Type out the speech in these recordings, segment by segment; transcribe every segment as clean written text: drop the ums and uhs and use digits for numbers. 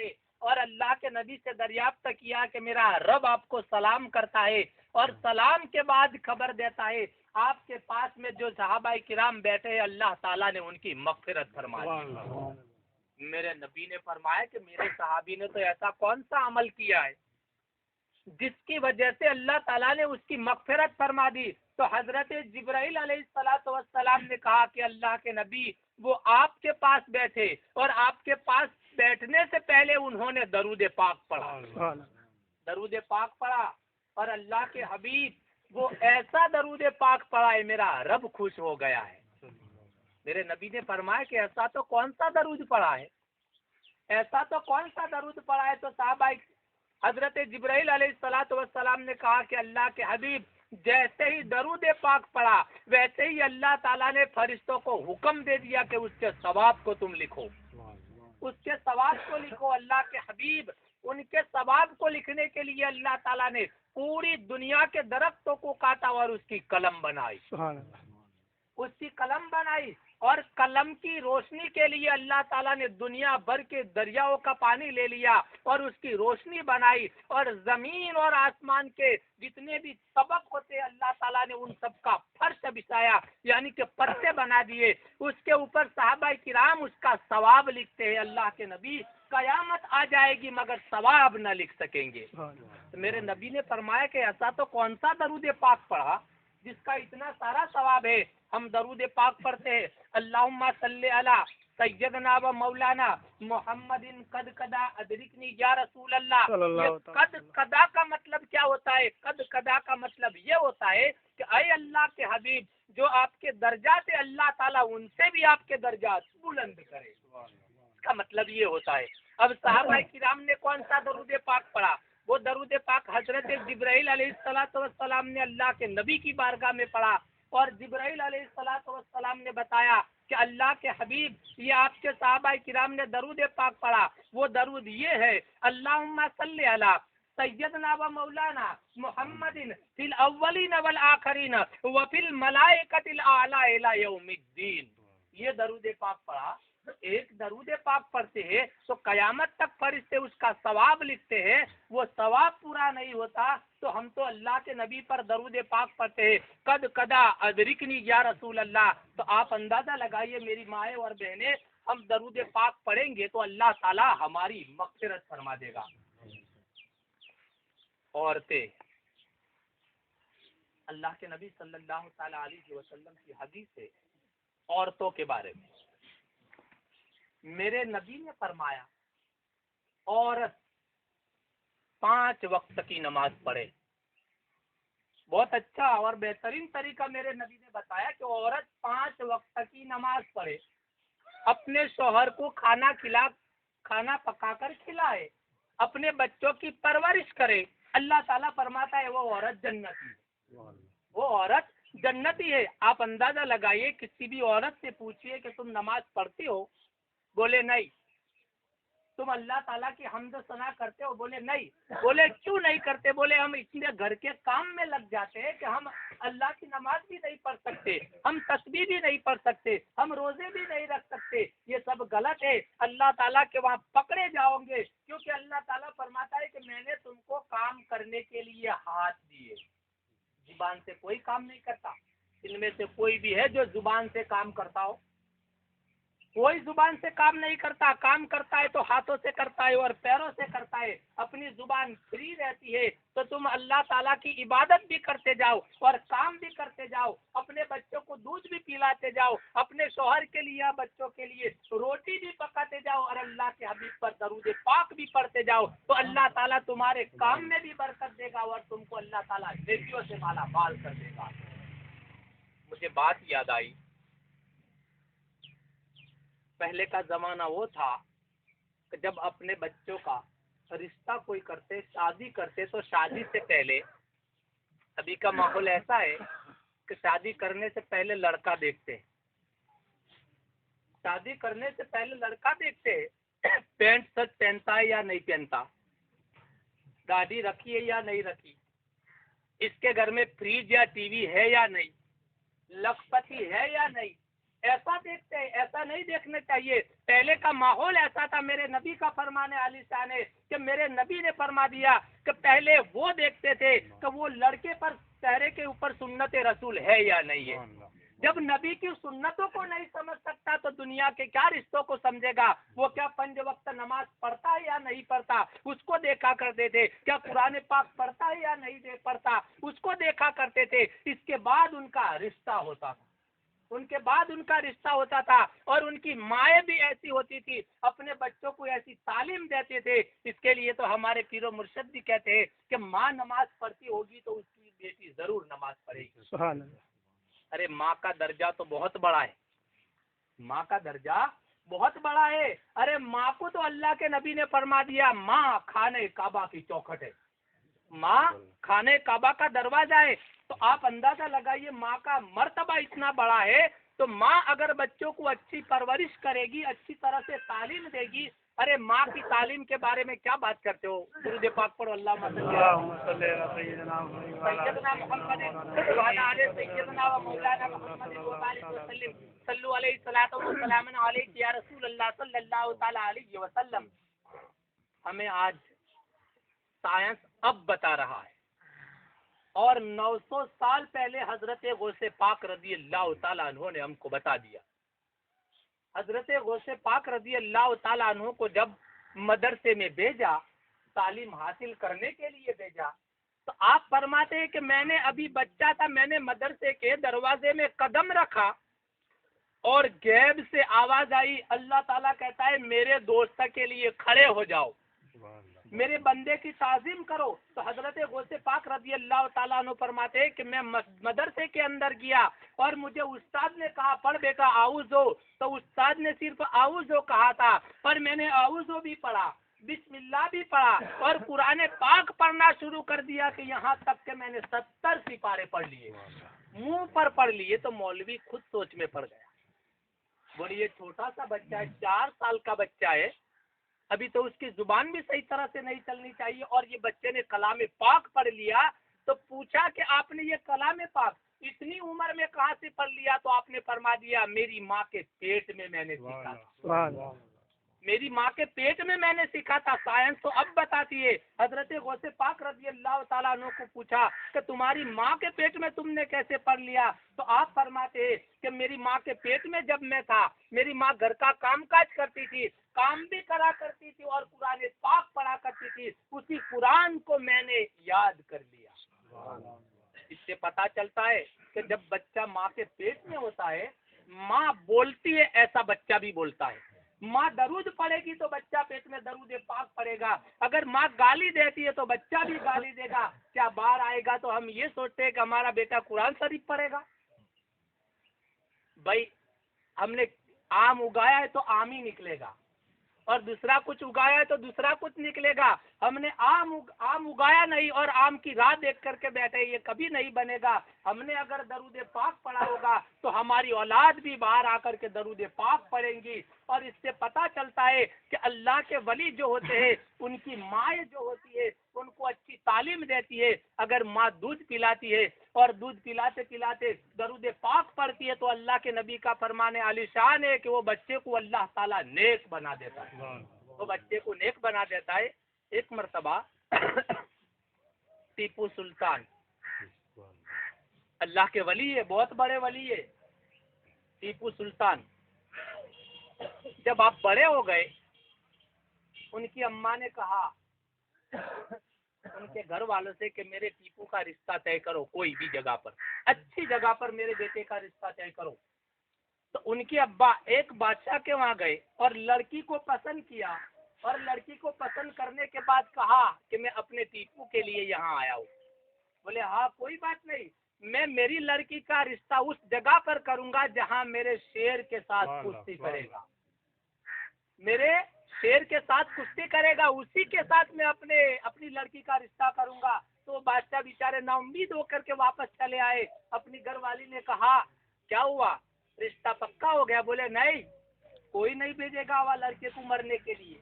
आए और अल्लाह के नबी से दरियाफ्त किया कि मेरा रब आपको सलाम करता है और सलाम के बाद खबर देता है आपके पास में जो सहाबाए किराम बैठे हैं अल्लाह ताला ने उनकी मग़फ़िरत फरमा दी। मेरे नबी ने फरमाया कि मेरे सहाबी ने तो ऐसा कौन सा अमल किया है जिसकी वजह से अल्लाह ताला ने उसकी मग़फ़िरत फरमा दी। तो हजरत जिब्राइल अलैहिस्सलातु वस्सलाम ने कहा कि अल्लाह के नबी वो आपके पास बैठे और आपके पास बैठने से पहले उन्होंने दरूद पाक पढ़ा, दरूद पाक पढ़ा और अल्लाह के हबीब वो ऐसा दरूद पाक पढ़ा है मेरा रब खुश हो गया है। मेरे नबी ने फरमाया कि ऐसा तो कौन सा दरूद पढ़ा है, ऐसा तो कौन सा दरूद पढ़ा है। तो साहबा हजरत जिब्राइल अलैहिस्सलातु वस्सलाम ने कहा कि अल्लाह के हबीब जैसे ही दरूद पाक पढ़ा वैसे ही अल्लाह ताला ने फरिश्तों को हुक्म दे दिया कि उसके सवाब को तुम लिखो, उसके सवाब को लिखो। अल्लाह के हबीब उनके सवाब को लिखने के लिए अल्लाह ताला ने पूरी दुनिया के दरख्तों को काटा और उसकी कलम बनाई, उसकी कलम बनाई और कलम की रोशनी के लिए अल्लाह ताला ने दुनिया भर के दरियाओं का पानी ले लिया और उसकी रोशनी बनाई और जमीन और आसमान के जितने भी तबक होते अल्लाह ताला ने उन सब का फर्श बिछाया यानी कि पर्दे बना दिए। उसके ऊपर सहाबाए किराम उसका सवाब लिखते हैं। अल्लाह के नबी कयामत आ जाएगी मगर सवाब न लिख सकेंगे। तो मेरे नबी ने फरमाया कि ऐसा तो कौन सा दरूद पाक पढ़ा जिसका इतना सारा सवाब है। हम दरूद पाक पढ़ते हैं अल्लाहुम्मा सल्ली अला सय्यदना व मौलाना मोहम्मदिन कद कदा अदरिकनी या रसूल अल्लाह। ये कद कदा का मतलब क्या होता है? कद कदा का मतलब ये होता है कि अय अल्लाह के हबीब जो आपके दर्जात है अल्लाह ताला उनसे भी आपके दर्जात बुलंद करे, इसका मतलब ये होता है। अब सहाबाए किराम ने कौन सा दरूद पाक पढ़ा? वो दरूद पाक हजरत जिब्राइल अलैहिस्सलातु वस्सलाम ने अल्लाह के नबी की बारगाह में पढ़ा और जिब्राइल अलैहिस्सलातु वस्सलाम ने बताया कि अल्लाह के हबीब ये आपके सहाबाए किराम ने दरूद पाक पढ़ा। वो दरूद ये है अल्लाहुम्मा सल्ली अला सय्यदना व मौलाना मुहम्मदिन फिल अव्वलीन वल आखिरीन व फिल मलाइकतिल आला इला यौमिद्दीन। ये दरूद पाक पढ़ा। तो एक दरूद पाक पढ़ते हैं तो कयामत तक फरिश्ते उसका सवाब लिखते हैं। वो सवाब पूरा नहीं होता तो हम तो अल्लाह के नबी पर दरूद पाक पढ़ते हैं कद कदा अदरिकनी या रसूल अल्लाह। तो आप अंदाजा लगाइए मेरी माएँ और बहनें, हम दरूद पाक पढ़ेंगे तो अल्लाह ताला हमारी मग़फ़िरत फरमा देगा। औरतें, अल्लाह के नबी सल्लल्लाहु ताला अलैहि वसल्लम की हदीस है औरतों के बारे में। मेरे नबी ने फरमाया औरत 5 वक्त की नमाज पढ़े। बहुत अच्छा और बेहतरीन तरीका मेरे नबी ने बताया कि औरत 5 वक्त की नमाज पढ़े, अपने शौहर को खाना पकाकर खिलाए, अपने बच्चों की परवरिश करे। अल्लाह ताला फरमाता है वो औरत जन्नती है, वो औरत जन्नती है। आप अंदाजा लगाइए, किसी भी औरत से पूछिए कि तुम नमाज पढ़ती हो, बोले नहीं। तुम अल्लाह ताला की हम्द सना करते हो, बोले नहीं। बोले क्यों नहीं करते? बोले हम इतने घर के काम में लग जाते हैं कि हम अल्लाह की नमाज भी नहीं पढ़ सकते, हम तस्बीह भी नहीं पढ़ सकते, हम रोजे भी नहीं रख सकते। ये सब गलत है, अल्लाह ताला के वहाँ पकड़े जाओगे। क्योंकि अल्लाह ताला फरमाता है कि मैंने तुमको काम करने के लिए हाथ दिए, जुबान से कोई काम नहीं करता। इनमें से कोई भी है जो जुबान से काम करता हो? कोई जुबान से काम नहीं करता। काम करता है तो हाथों से करता है और पैरों से करता है। अपनी जुबान फ्री रहती है तो तुम अल्लाह ताला की इबादत भी करते जाओ और काम भी करते जाओ, अपने बच्चों को दूध भी पिलाते जाओ, अपने शौहर के लिए या बच्चों के लिए रोटी भी पकाते जाओ और अल्लाह के हबीब पर दरूद पाक भी पढ़ते जाओ। तो अल्लाह ताला तुम्हारे काम में भी बरकत देगा और तुमको अल्लाह ताला नेकियों से माला माल कर देगा। मुझे बात याद आई, पहले का जमाना वो था कि जब अपने बच्चों का रिश्ता कोई करते, शादी करते, तो शादी से पहले, अभी का माहौल ऐसा है कि शादी करने से पहले लड़का देखते हैं, शादी करने से पहले लड़का देखते हैं पैंट शर्ट पहनता है या नहीं पहनता, गाड़ी रखी है या नहीं रखी, इसके घर में फ्रिज या टीवी है या नहीं, लखपति है या नहीं, ऐसा देखते हैं, ऐसा नहीं देखना चाहिए। पहले का माहौल ऐसा था, मेरे नबी का फरमाने आलीशान है कि मेरे नबी ने फरमा दिया कि पहले वो देखते थे कि वो लड़के पर चेहरे के ऊपर सुन्नत रसूल है या नहीं है। जब नबी की सुन्नतों को नहीं समझ सकता तो दुनिया के क्या रिश्तों को समझेगा। वो क्या 5 वक्त नमाज पढ़ता है या नहीं पढ़ता, उसको देखा करते थे। क्या कुरान पाक पढ़ता है या नहीं पढ़ता, उसको देखा करते थे। इसके बाद उनका रिश्ता होता था, उनके बाद उनका रिश्ता होता था। और उनकी माएँ भी ऐसी होती थी, अपने बच्चों को ऐसी तालीम देते थे। इसके लिए तो हमारे पीरो मुर्शद भी कहते हैं कि माँ नमाज पढ़ती होगी तो उसकी बेटी जरूर नमाज पढ़ेगी। सुभान अल्लाह। अरे माँ का दर्जा तो बहुत बड़ा है, माँ का दर्जा बहुत बड़ा है। अरे माँ को तो अल्लाह के नबी ने फरमा दिया, माँ खाने काबा की चौखट है, माँ खाने काबा का दरवाजा है। तो आप अंदाजा लगाइए, माँ का मर्तबा इतना बड़ा है। तो माँ अगर बच्चों को अच्छी परवरिश करेगी, अच्छी तरह से तालीम देगी। अरे माँ की तालीम के बारे में क्या बात करते हो। दुरूद पाक पढ़ो, अल्लाहुम्मा सय्यदना मुहम्मद व अला आले सय्यदना व मौलाना मुहम्मद व बारिक व सल्लिम सल्लु अलैहि सलातो व सलामुन अलैहि या रसूल अल्लाह सल्लल्लाहु तआला अलैहि वसल्लम। हमें आज साइंस अब बता रहा है, और 900 साल पहले हजरत गौसे पाक रजी अल्लाह ताला अन्हु ने हमको बता दिया। हजरत गौसे पाक रजी अल्लाह ताला अन्हु को जब मदरसे में भेजा, तालीम हासिल करने के लिए भेजा, तो आप फरमाते हैं कि मैंने अभी बच्चा था, मैंने मदरसे के दरवाजे में कदम रखा और गैब से आवाज आई, अल्लाह ताला कहता है मेरे दोस्त के लिए खड़े हो जाओ, मेरे बंदे की ताजीम करो। तो हजरत गौसे पाक रजी अल्लाह ताला अन्हु फरमाते हैं कि मैं मदरसे के अंदर गया और मुझे उस्ताद ने कहा पढ़ बेटा आऊज़ो। तो उस्ताद ने सिर्फ आऊज़ो कहा था, पर मैंने आऊज़ो भी पढ़ा, बिस्मिल्लाह भी पढ़ा और कुरान पाक पढ़ना शुरू कर दिया कि यहाँ तक के मैंने 70 सिपारे पढ़ लिए, मुंह पर पढ़ लिए। तो मौलवी खुद सोच में पड़ गया। बोलिए छोटा सा बच्चा है, 4 साल का बच्चा है, अभी तो उसकी जुबान भी सही तरह से नहीं चलनी चाहिए, और ये बच्चे ने कलाम पाक पढ़ लिया। तो पूछा कि आपने ये कलाम पाक इतनी उम्र में कहाँ से पढ़ लिया। तो आपने फरमा दिया मेरी माँ के पेट में मैंने सीखा था, मेरी माँ के पेट में मैंने सीखा था। साइंस तो अब बताती है। हजरत गौसे पाक रजी अल्लाह ताला अन्हु को पूछा कि तुम्हारी माँ के पेट में तुमने कैसे पढ़ लिया। तो आप फरमाते हैं कि मेरी माँ के पेट में जब मैं था, मेरी माँ घर का काम काज करती थी, काम भी करा करती थी और कुरान पाक पढ़ा करती थी। उसी कुरान को मैंने याद कर लिया। इससे पता चलता है कि जब बच्चा माँ के पेट में होता है, माँ बोलती है ऐसा बच्चा भी बोलता है। माँ दरूद पढ़ेगी तो बच्चा पेट में दरूद पाक पढ़ेगा। अगर माँ गाली देती है तो बच्चा भी गाली देगा। क्या बाहर आएगा तो हम ये सोचते हैं कि हमारा बेटा कुरान शरीफ पढ़ेगा। भाई हमने आम उगाया है तो आम ही निकलेगा, और दूसरा कुछ उगाया है तो दूसरा कुछ निकलेगा। हमने आम उगाया नहीं और आम की राह देख करके बैठे, ये कभी नहीं बनेगा। हमने अगर दरूद पाक पढ़ा होगा तो हमारी औलाद भी बाहर आकर के दरूद पाक पढ़ेंगी। और इससे पता चलता है कि अल्लाह के वली जो होते हैं, उनकी माएँ जो होती है उनको अच्छी तालीम देती है। अगर माँ दूध पिलाती है और दूध पिलाते पिलाते दरूद पाक पढ़ती है तो अल्लाह के नबी का फरमाने आलीशान है कि वो बच्चे को अल्लाह ताला नेक बना देता है, वो बच्चे को नेक बना देता है। एक मर्तबा टीपू सुल्तान, अल्लाह के वली है, बहुत बड़े वली है टीपू सुल्तान, जब आप बड़े हो गए, उनकी अम्मा ने कहा उनके घर वालों से कि मेरे टीपू का रिश्ता तय करो, कोई भी जगह पर, अच्छी जगह पर मेरे बेटे का रिश्ता तय करो। तो उनके अब्बा एक बादशाह के वहां गए और लड़की को पसंद किया, और लड़की को पसंद करने के बाद कहा कि मैं अपने टीपू के लिए यहाँ आया हूँ। बोले हाँ कोई बात नहीं, मैं मेरी लड़की का रिश्ता उस जगह पर करूंगा जहाँ मेरे शेर के साथ कुश्ती करेगा, मेरे शेर के साथ कुश्ती करेगा, उसी के साथ मैं अपनी लड़की का रिश्ता करूंगा। तो बादशाह बेचारे नाउम्मीद होकर के वापस चले आए। अपनी घरवाली ने कहा क्या हुआ, रिश्ता पक्का हो गया? बोले नहीं, कोई नहीं भेजेगा वह लड़के को मरने के लिए।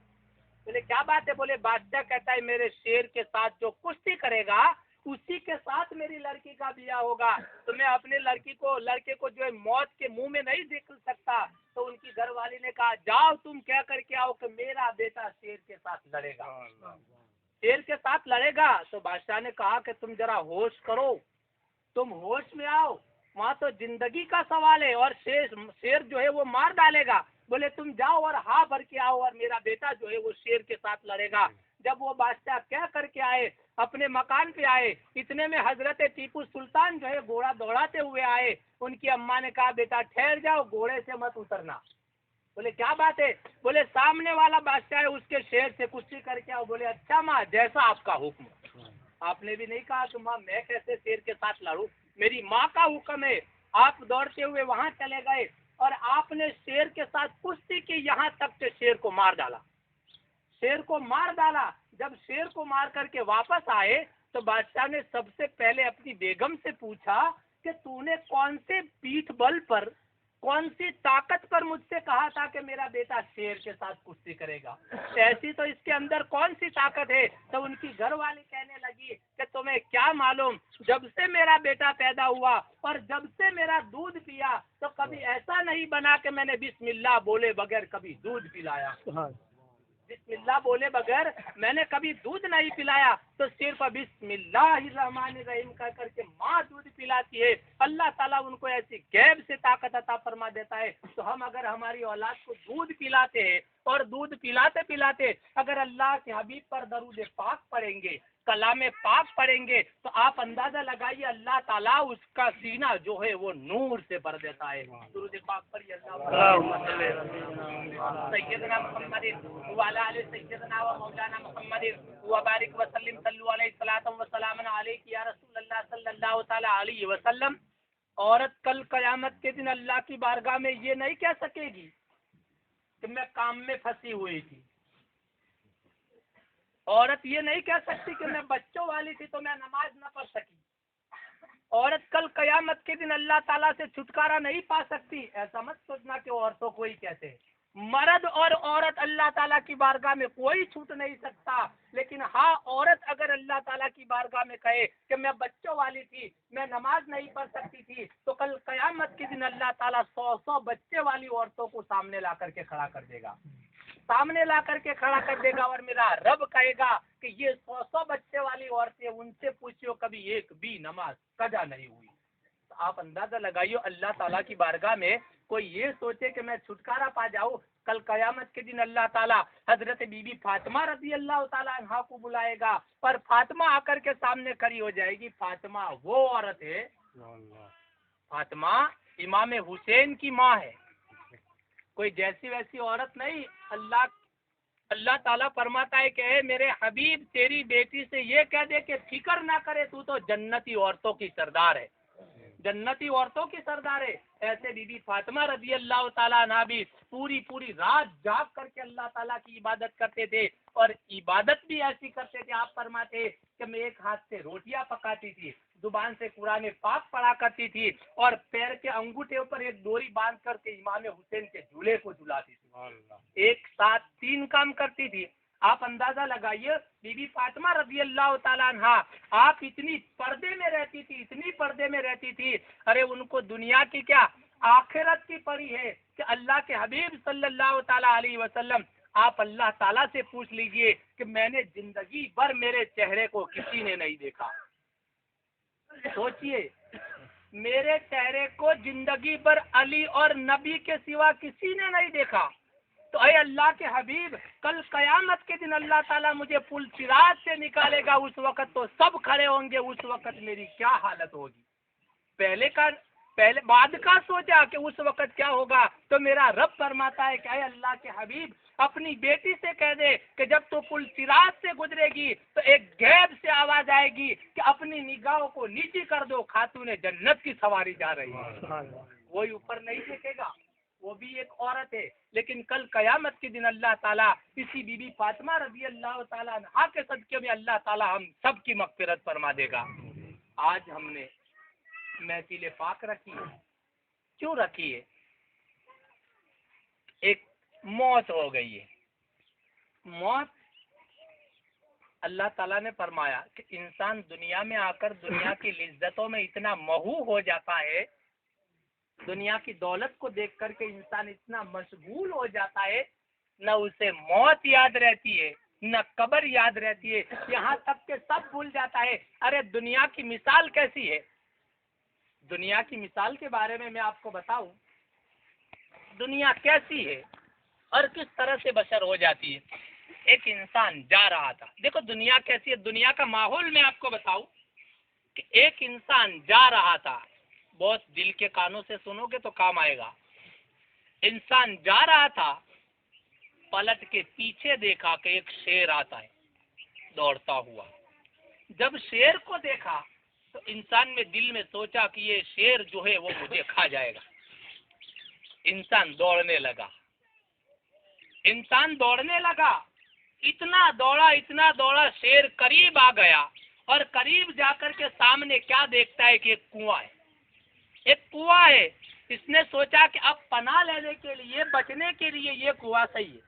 बोले क्या बात है? बोले बादशाह कहता है मेरे शेर के साथ जो कुश्ती करेगा उसी के साथ मेरी लड़की का ब्याह होगा। तो मैं अपने लड़के को जो है मौत के मुंह में नहीं देख सकता। तो उनकी घरवाली ने कहा, जाओ तुम क्या करके आओ कि मेरा बेटा शेर के साथ लड़ेगा, शेर के साथ लड़ेगा। तो बादशाह ने कहा कि तुम जरा होश करो, तुम होश में आओ, वहाँ तो जिंदगी का सवाल है और शेर जो है वो मार डालेगा। बोले तुम जाओ और हाँ भर के आओ और मेरा बेटा जो है वो शेर के साथ लड़ेगा। जब वो बादशाह क्या करके आए, अपने मकान पे आए, इतने में हजरत टीपू सुल्तान जो है घोड़ा दौड़ाते हुए आए। उनकी अम्मा ने कहा, बेटा ठहर जाओ, घोड़े से मत उतरना। बोले क्या बात है? बोले सामने वाला बादशाह है, उसके शेर से कुश्ती करके आओ। बोले अच्छा माँ, जैसा आपका हुक्म। आपने भी नहीं कहा कि माँ मैं कैसे शेर के साथ लड़ूं, मेरी माँ का हुक्म है। आप दौड़ते हुए वहां चले गए और आपने शेर के साथ कुश्ती की, यहाँ तक के शेर को मार डाला, शेर को मार डाला। जब शेर को मार करके वापस आए तो बादशाह ने सबसे पहले अपनी बेगम से पूछा कि तूने कौन से पीठ बल पर, कौन सी ताकत पर मुझसे कहा था कि मेरा बेटा शेर के साथ कुश्ती करेगा? ऐसी तो इसके अंदर कौन सी ताकत है? तो उनकी घरवाली कहने लगी कि तुम्हें क्या मालूम, जब से मेरा बेटा पैदा हुआ और जब से मेरा दूध पिया तो कभी ऐसा नहीं बना कि मैंने बिस्मिल्लाह बोले बगैर कभी दूध पिलाया। बिस्मिल्लाह बोले बगैर मैंने कभी दूध नहीं पिलाया। तो सिर्फ बिस्मिल्लाहिर्रहमानिर्रहीम कह करके माँ दूध पिलाती है। अल्लाह ताला उनको ऐसी गैब से ताकत अता फरमा देता है। तो हम अगर हमारी औलाद को दूध पिलाते हैं और दूध पिलाते पिलाते अगर अल्लाह के हबीब पर दरूद पाक पढ़ेंगे, कलामे पाक पढ़ेंगे, तो आप अंदाजा लगाइए अल्लाह ताला उसका सीना जो है वो नूर से भर देता है। दरूद पाक पढ़िए, सैयदना मुहम्मद व अला आलि सैयदना व मौलाना मुहम्मद व बारिक व सल्लिम सल्लु अलैहि सलातम व सलामन अलैहि या रसूलल्लाह सल्लल्लाहु तआला अलैहि वसल्लम। औरत कल कयामत के दिन अल्लाह की बारगाह में ये नहीं कह सकेगी कि मैं काम में फंसी हुई थी। औरत ये नहीं कह सकती कि मैं बच्चों वाली थी तो मैं नमाज न पढ़ सकी। औरत कल कयामत के दिन अल्लाह ताला से छुटकारा नहीं पा सकती। ऐसा मत सोचना कि औरतों को ही कहते हैं। मर्द और औरत अल्लाह ताला की बारगाह में कोई छूट नहीं सकता। लेकिन हाँ, औरत अगर अल्लाह ताला की बारगाह में कहे कि मैं बच्चों वाली थी, मैं नमाज नहीं पढ़ सकती थी, तो कल कयामत के दिन अल्लाह ताला 100 बच्चे वाली औरतों को सामने ला करके खड़ा कर देगा, सामने ला करके खड़ा कर देगा और मेरा रब कहेगा कि ये 100 बच्चे वाली औरतें, उनसे पूछियो कभी एक भी नमाज कजा नहीं हुई। तो आप अंदाजा लगाइयो अल्लाह ताला की बारगाह में कोई ये सोचे कि मैं छुटकारा पा जाऊं। कल कयामत के दिन अल्लाह ताला हजरत बीबी फातिमा रजी अल्लाह ताला अन्हा को बुलाएगा और फातिमा आकर के सामने खड़ी हो जाएगी। फातिमा वो औरत है, फातिमा इमाम हुसैन की माँ है, कोई जैसी वैसी औरत नहीं। अल्लाह ताला फरमाता है कि मेरे हबीब तेरी बेटी से ये कह दे कि फिक्र ना करे, तू तो जन्नती औरतों की सरदार है, जन्नती औरतों की सरदार है। ऐसे बीबी फातिमा रजी अल्लाह ताला अन्हा भी पूरी रात जाग करके अल्लाह ताला की इबादत करते थे और इबादत भी ऐसी करते थे। आप फरमाते कि मैं एक हाथ से रोटियां पकाती थी, जुबान से कुरान पाक पढ़ा करती थी और पैर के अंगूठे ऊपर एक डोरी बांध करके इमाम हुसैन के झूले को झुलाती थी। एक साथ 3 काम करती थी। आप अंदाजा लगाइए बीबी फातिमा रजी अल्लाह ताला अन्हा, आप इतनी पर्दे में रहती थी, इतनी पर्दे में रहती थी। अरे उनको दुनिया की क्या आखिरत की पड़ी है कि अल्लाह के हबीब सल्लल्लाहु ताला अलैहि वसल्लम, आप अल्लाह ताला से पूछ लीजिए कि मैंने जिंदगी भर मेरे चेहरे को किसी ने नहीं देखा। सोचिए, मेरे चेहरे को जिंदगी भर अली और नबी के सिवा किसी ने नहीं देखा। तो अरे अल्लाह के हबीब, कल कयामत के दिन अल्लाह ताला मुझे पुल सिरात से निकालेगा, उस वक्त तो सब खड़े होंगे, उस वक्त मेरी क्या हालत होगी। पहले बाद का सोचा कि उस वक्त क्या होगा। तो मेरा रब फरमाता है कि अल्लाह के हबीब अपनी बेटी से कह दे कि जब तो पुल सिरात से गुजरेगी तो एक गैब से आवाज आएगी कि अपनी निगाहों को नीची कर दो, खातूने जन्नत की सवारी जा रही है। कोई ऊपर नहीं देखेगा, वो भी एक औरत है। लेकिन कल कयामत के दिन अल्लाह ताला इसी बीबी फातिमा रजी अल्लाह ताला अन्हा के सदके में अल्लाह ताला हम सब की मगफिरत फरमा देगा। आज हमने महफिल पाक रखी है, क्यों रखी है? एक मौत हो गई है। मौत अल्लाह ताला ने फरमाया कि इंसान दुनिया में आकर दुनिया की लिज्जतों में इतना महू हो जाता है, दुनिया की दौलत को देख करके इंसान इतना मशगूल हो जाता है, न उसे मौत याद रहती है न कब्र याद रहती है, यहाँ तक के सब भूल जाता है। अरे दुनिया की मिसाल कैसी है, दुनिया की मिसाल के बारे में मैं आपको बताऊं, दुनिया कैसी है और किस तरह से बशर हो जाती है। एक इंसान जा रहा था, देखो दुनिया कैसी है, दुनिया का माहौल मैं आपको बताऊं कि एक इंसान जा रहा था, बहुत दिल के कानों से सुनोगे तो काम आएगा। इंसान जा रहा था, पलट के पीछे देखा कि एक शेर आता है दौड़ता हुआ। जब शेर को देखा तो इंसान में दिल में सोचा कि ये शेर जो है वो मुझे खा जाएगा। इंसान दौड़ने लगा, इंसान दौड़ने लगा, इतना दौड़ा, शेर करीब आ गया और करीब जाकर के सामने क्या देखता है कि एक कुआं है, एक कुआं है। इसने सोचा कि अब पनाह लेने के लिए, बचने के लिए ये कुआं सही है,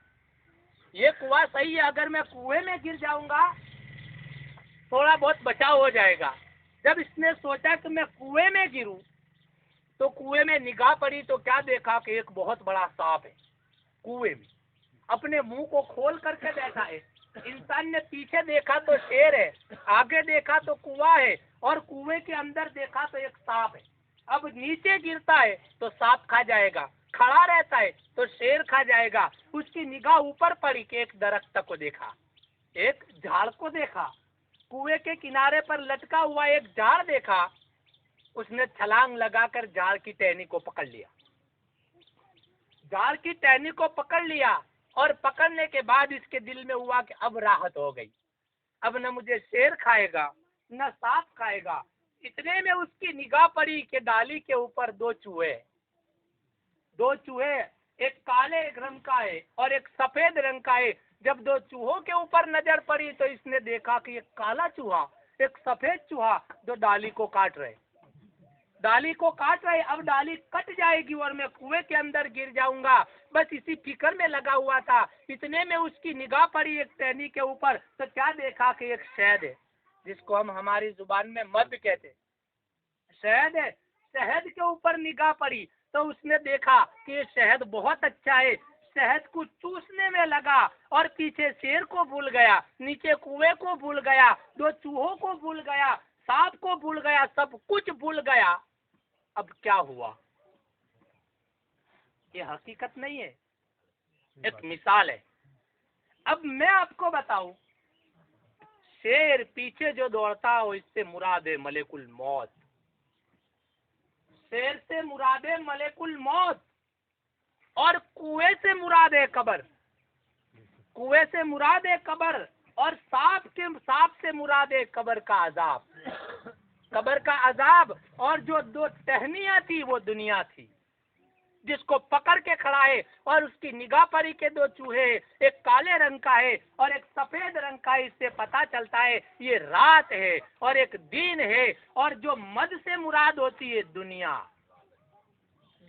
ये कुआं सही है, अगर मैं कुएं में गिर जाऊंगा थोड़ा बहुत बचाव हो जाएगा। जब इसने सोचा कि मैं कुएं में गिरूं तो कुएं में निगाह पड़ी तो क्या देखा कि एक बहुत बड़ा सांप है कुएं में, अपने मुंह को खोल करके बैठा है। इंसान ने पीछे देखा तो शेर है, आगे देखा तो कुआं है और कुएं के अंदर देखा तो एक सांप है। अब नीचे गिरता है तो सांप खा जाएगा, खड़ा रहता है तो शेर खा जाएगा। उसकी निगाह ऊपर पड़ी कि एक दरख्त को देखा, एक झाड़ को देखा, कुएं के किनारे पर लटका हुआ एक झाड़ देखा। उसने छलांग लगाकर झाड़ की टहनी को पकड़ लिया, झाड़ की टहनी को पकड़ लिया और पकड़ने के बाद इसके दिल में हुआ कि अब राहत हो गई, अब न मुझे शेर खाएगा न सांप खाएगा। इतने में उसकी निगाह पड़ी कि डाली के ऊपर दो चूहे, एक काले रंग का है और एक सफेद रंग का है। जब दो चूहों के ऊपर नजर पड़ी तो इसने देखा कि एक काला चूहा, एक सफेद चूहा जो डाली को काट रहे, डाली को काट रहे। अब डाली कट जाएगी और मैं कुएं के अंदर गिर जाऊंगा, बस इसी फिक्र में लगा हुआ था। इतने में उसकी निगाह पड़ी एक टहनी के ऊपर तो क्या देखा कि एक शहद है, जिसको हम हमारी जुबान में मध कहते, शहद है। शहद के ऊपर निगाह पड़ी तो उसने देखा कि ये शहद बहुत अच्छा है, शहद को चूसने में लगा और पीछे शेर को भूल गया, नीचे कुएं को भूल गया, दो चूहों को भूल गया, सांप को भूल गया, सब कुछ भूल गया। अब क्या हुआ, ये हकीकत नहीं है, एक मिसाल है। अब मैं आपको बताऊं, शेर पीछे जो दौड़ता हो इससे मुराद है मलेकुल मौत, शेर से मुराद है मलेकुल मौत और कुएं से मुराद है कब्र, कुएं से मुराद है कब्र और सांप से मुराद है कब्र का अजाब, कब्र का अजाब। और जो दो टहनियां थी वो दुनिया थी जिसको पकड़ के खड़ा है और उसकी निगाह पड़ी के दो चूहे, एक काले रंग का है और एक सफेद रंग का है। इससे पता चलता है ये रात है और एक दिन है। और जो मद से मुराद होती है दुनिया,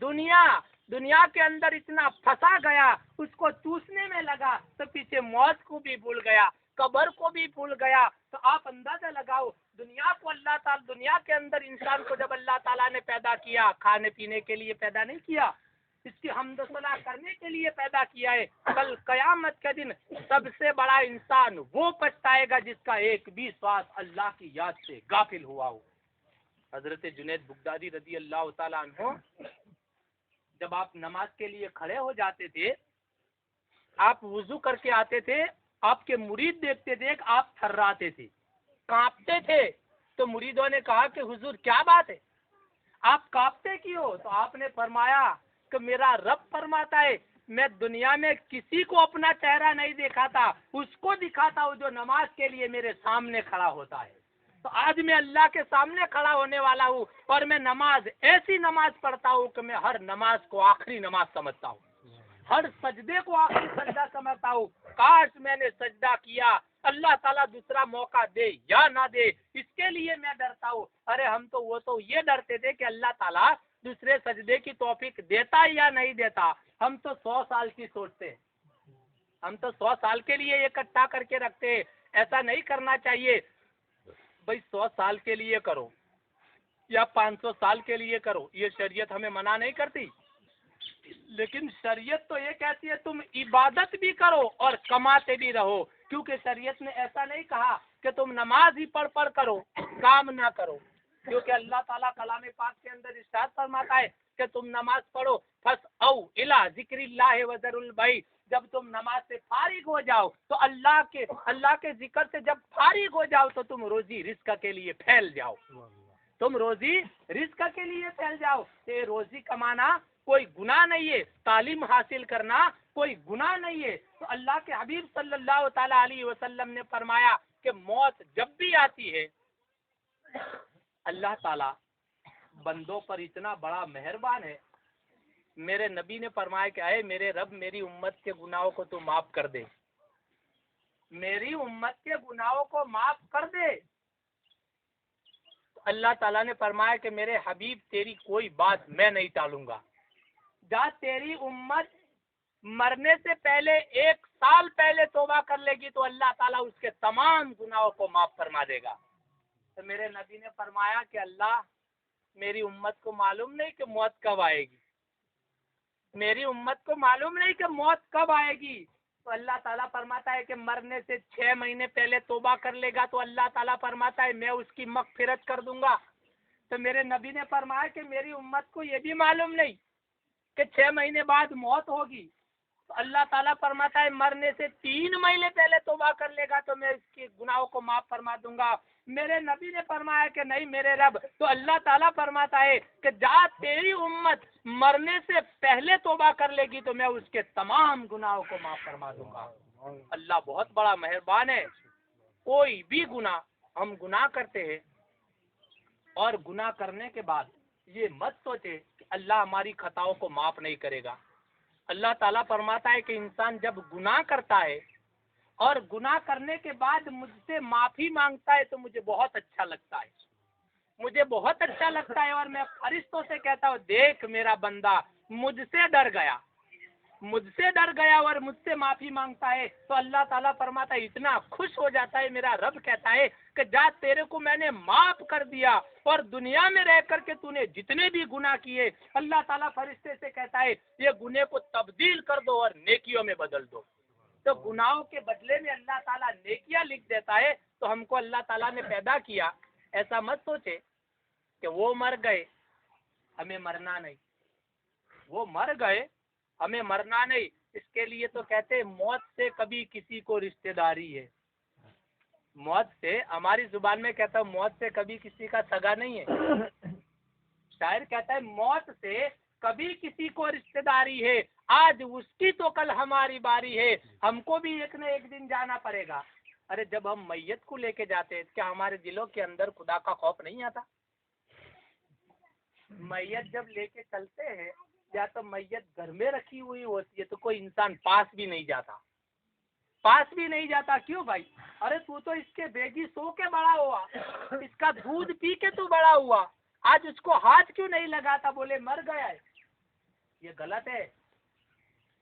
दुनिया के अंदर इतना फंसा गया, उसको चूसने में लगा तो पीछे मौत को भी भूल गया, कब्र को भी भूल गया। तो आप अंदाजा लगाओ, दुनिया को अल्लाह ताला, दुनिया के अंदर इंसान को जब अल्लाह ताला ने पैदा किया, खाने पीने के लिए पैदा नहीं किया, इसकी हमदसना करने के लिए पैदा किया है। कल कयामत के दिन सबसे बड़ा इंसान वो पछताएगा जिसका एक भी श्वास अल्लाह की याद से गाफिल हुआ हो। हजरत जुनैद बुगदादी रजी अल्लाह ताला अन्हु, जब आप नमाज के लिए खड़े हो जाते थे, आप वुजू करके आते थे, आपके मुरीद देखते थे आप थर्राते थे, कांपते थे। तो मुरीदों ने कहा कि हुजूर क्या बात है, आप कांपते क्यों? तो आपने फरमाया कि मेरा रब फरमाता है मैं दुनिया में किसी को अपना चेहरा नहीं देखा था, उसको दिखाता हूँ जो नमाज के लिए मेरे सामने खड़ा होता है। तो आज मैं अल्लाह के सामने खड़ा होने वाला हूँ और मैं नमाज ऐसी नमाज पढ़ता हूँ कि मैं हर नमाज को आखिरी नमाज समझता हूँ, हर सजदे को आखिरी सजदा समझता हूँ। काश मैंने सजदा किया, अल्लाह ताला दूसरा मौका दे या ना दे, इसके लिए मैं डरता हूँ। अरे हम तो वो तो ये डरते थे कि अल्लाह ताला दूसरे सजदे की तौफीक देता या नहीं देता। हम तो 100 साल की सोचते, हम तो 100 साल के लिए इकट्ठा करके रखते। ऐसा नहीं करना चाहिए। भाई 100 साल के लिए करो या 500 साल के लिए करो, ये शरीयत हमें मना नहीं करती, लेकिन शरीयत तो ये कहती है तुम इबादत भी करो और कमाते भी रहो, क्योंकि शरीयत ने ऐसा नहीं कहा कि तुम नमाज ही पढ़ पढ़ करो, काम ना करो। क्योंकि अल्लाह ताला कलाम पाक के अंदर इरशाद फरमाता है कि तुम नमाज पढ़ो, फस औ इला जिक्रिल्लाह व ज़रुल बैय, जब तुम नमाज से फारिग हो जाओ तो अल्लाह के जिक्र से जब फारिग हो जाओ तो तुम रोजी रिस्क के लिए फैल जाओ, तुम रोजी रिस्क के लिए फैल जाओ। ये रोजी कमाना कोई गुनाह नहीं है, तालीम हासिल करना कोई गुनाह नहीं है। तो अल्लाह के हबीब सल्लल्लाहु ताला अलैहि वसल्लम ने फरमाया कि मौत जब भी आती है, अल्लाह ताला बंदों पर इतना बड़ा मेहरबान है। मेरे नबी ने फरमाया कि आए मेरे रब मेरी उम्मत के गुनाहों को तो माफ कर दे, मेरी उम्मत के गुनाहों को माफ कर दे। तो अल्लाह ताला ने फरमाया कि मेरे हबीब तेरी कोई बात मैं नहीं टालूंगा, जा तेरी उम्मत मरने से पहले 1 साल पहले तौबा कर लेगी तो अल्लाह ताला उसके तमाम गुनाहों को माफ फरमा देगा। तो मेरे नबी ने फरमाया कि अल्लाह मेरी उम्मत को मालूम नहीं कि मौत कब आएगी, मेरी उम्मत को मालूम नहीं कि मौत कब आएगी। तो अल्लाह ताला फरमाता है कि मरने से 6 महीने पहले तौबा कर लेगा तो अल्लाह ताला फरमाता है मैं उसकी मगफिरत कर दूंगा। तो मेरे नबी ने फरमाया कि मेरी उम्मत को ये भी मालूम नहीं कि 6 महीने बाद मौत होगी, तो अल्लाह ताला फरमाता है मरने से 3 महीने पहले तौबा कर लेगा तो मैं इसके गुनाहों को माफ फरमा दूंगा। मेरे नबी ने फरमाया कि नहीं मेरे रब, तो अल्लाह ताला फरमाता है कि जा तेरी उम्मत मरने से पहले तौबा कर लेगी तो मैं उसके तमाम गुनाहों को माफ फरमा दूंगा। अल्लाह बहुत बड़ा मेहरबान है। कोई भी गुनाह हम गुनाह करते हैं और गुनाह करने के बाद ये मत सोचे कि अल्लाह हमारी खताओं को माफ नहीं करेगा। अल्लाह ताला फरमाता है कि इंसान जब गुनाह करता है और गुनाह करने के बाद मुझसे माफी मांगता है तो मुझे बहुत अच्छा लगता है, मुझे बहुत अच्छा लगता है। और मैं फरिश्तों से कहता हूँ देख मेरा बंदा मुझसे डर गया और मुझसे माफी मांगता है, तो अल्लाह ताला फरमाता है इतना खुश हो जाता है। मेरा रब कहता है कि जा तेरे को मैंने माफ कर दिया और दुनिया में रह करके तूने जितने भी गुनाह किए, अल्लाह ताला फरिश्ते से कहता है ये गुनाह को तब्दील कर दो और नेकियों में बदल दो। तो गुनाहों के बदले में अल्लाह ताला नेकियां लिख देता है। तो हमको अल्लाह ताला ने पैदा किया, ऐसा मत सोचे कि वो मर गए हमें मरना नहीं, वो मर गए हमें मरना नहीं। इसके लिए तो कहते हैं मौत से कभी किसी को रिश्तेदारी है, मौत से हमारी जुबान में कहता है मौत से कभी किसी का सगा नहीं है। शायर कहता है मौत से कभी किसी को रिश्तेदारी है, आज उसकी तो कल हमारी बारी है, हमको भी एक न एक दिन जाना पड़ेगा। अरे जब हम मैयत को लेके जाते हैं क्या हमारे दिलों के अंदर खुदा का खौफ नहीं आता? मैयत जब लेके चलते हैं या तो मैयत घर में रखी हुई होती है तो कोई इंसान पास भी नहीं जाता। क्यों भाई? अरे तू तो इसके बेगी सो के बड़ा हुआ, इसका दूध पी के तू बड़ा हुआ, आज उसको हाथ क्यों नहीं लगाता? बोले मर गया है। ये गलत है।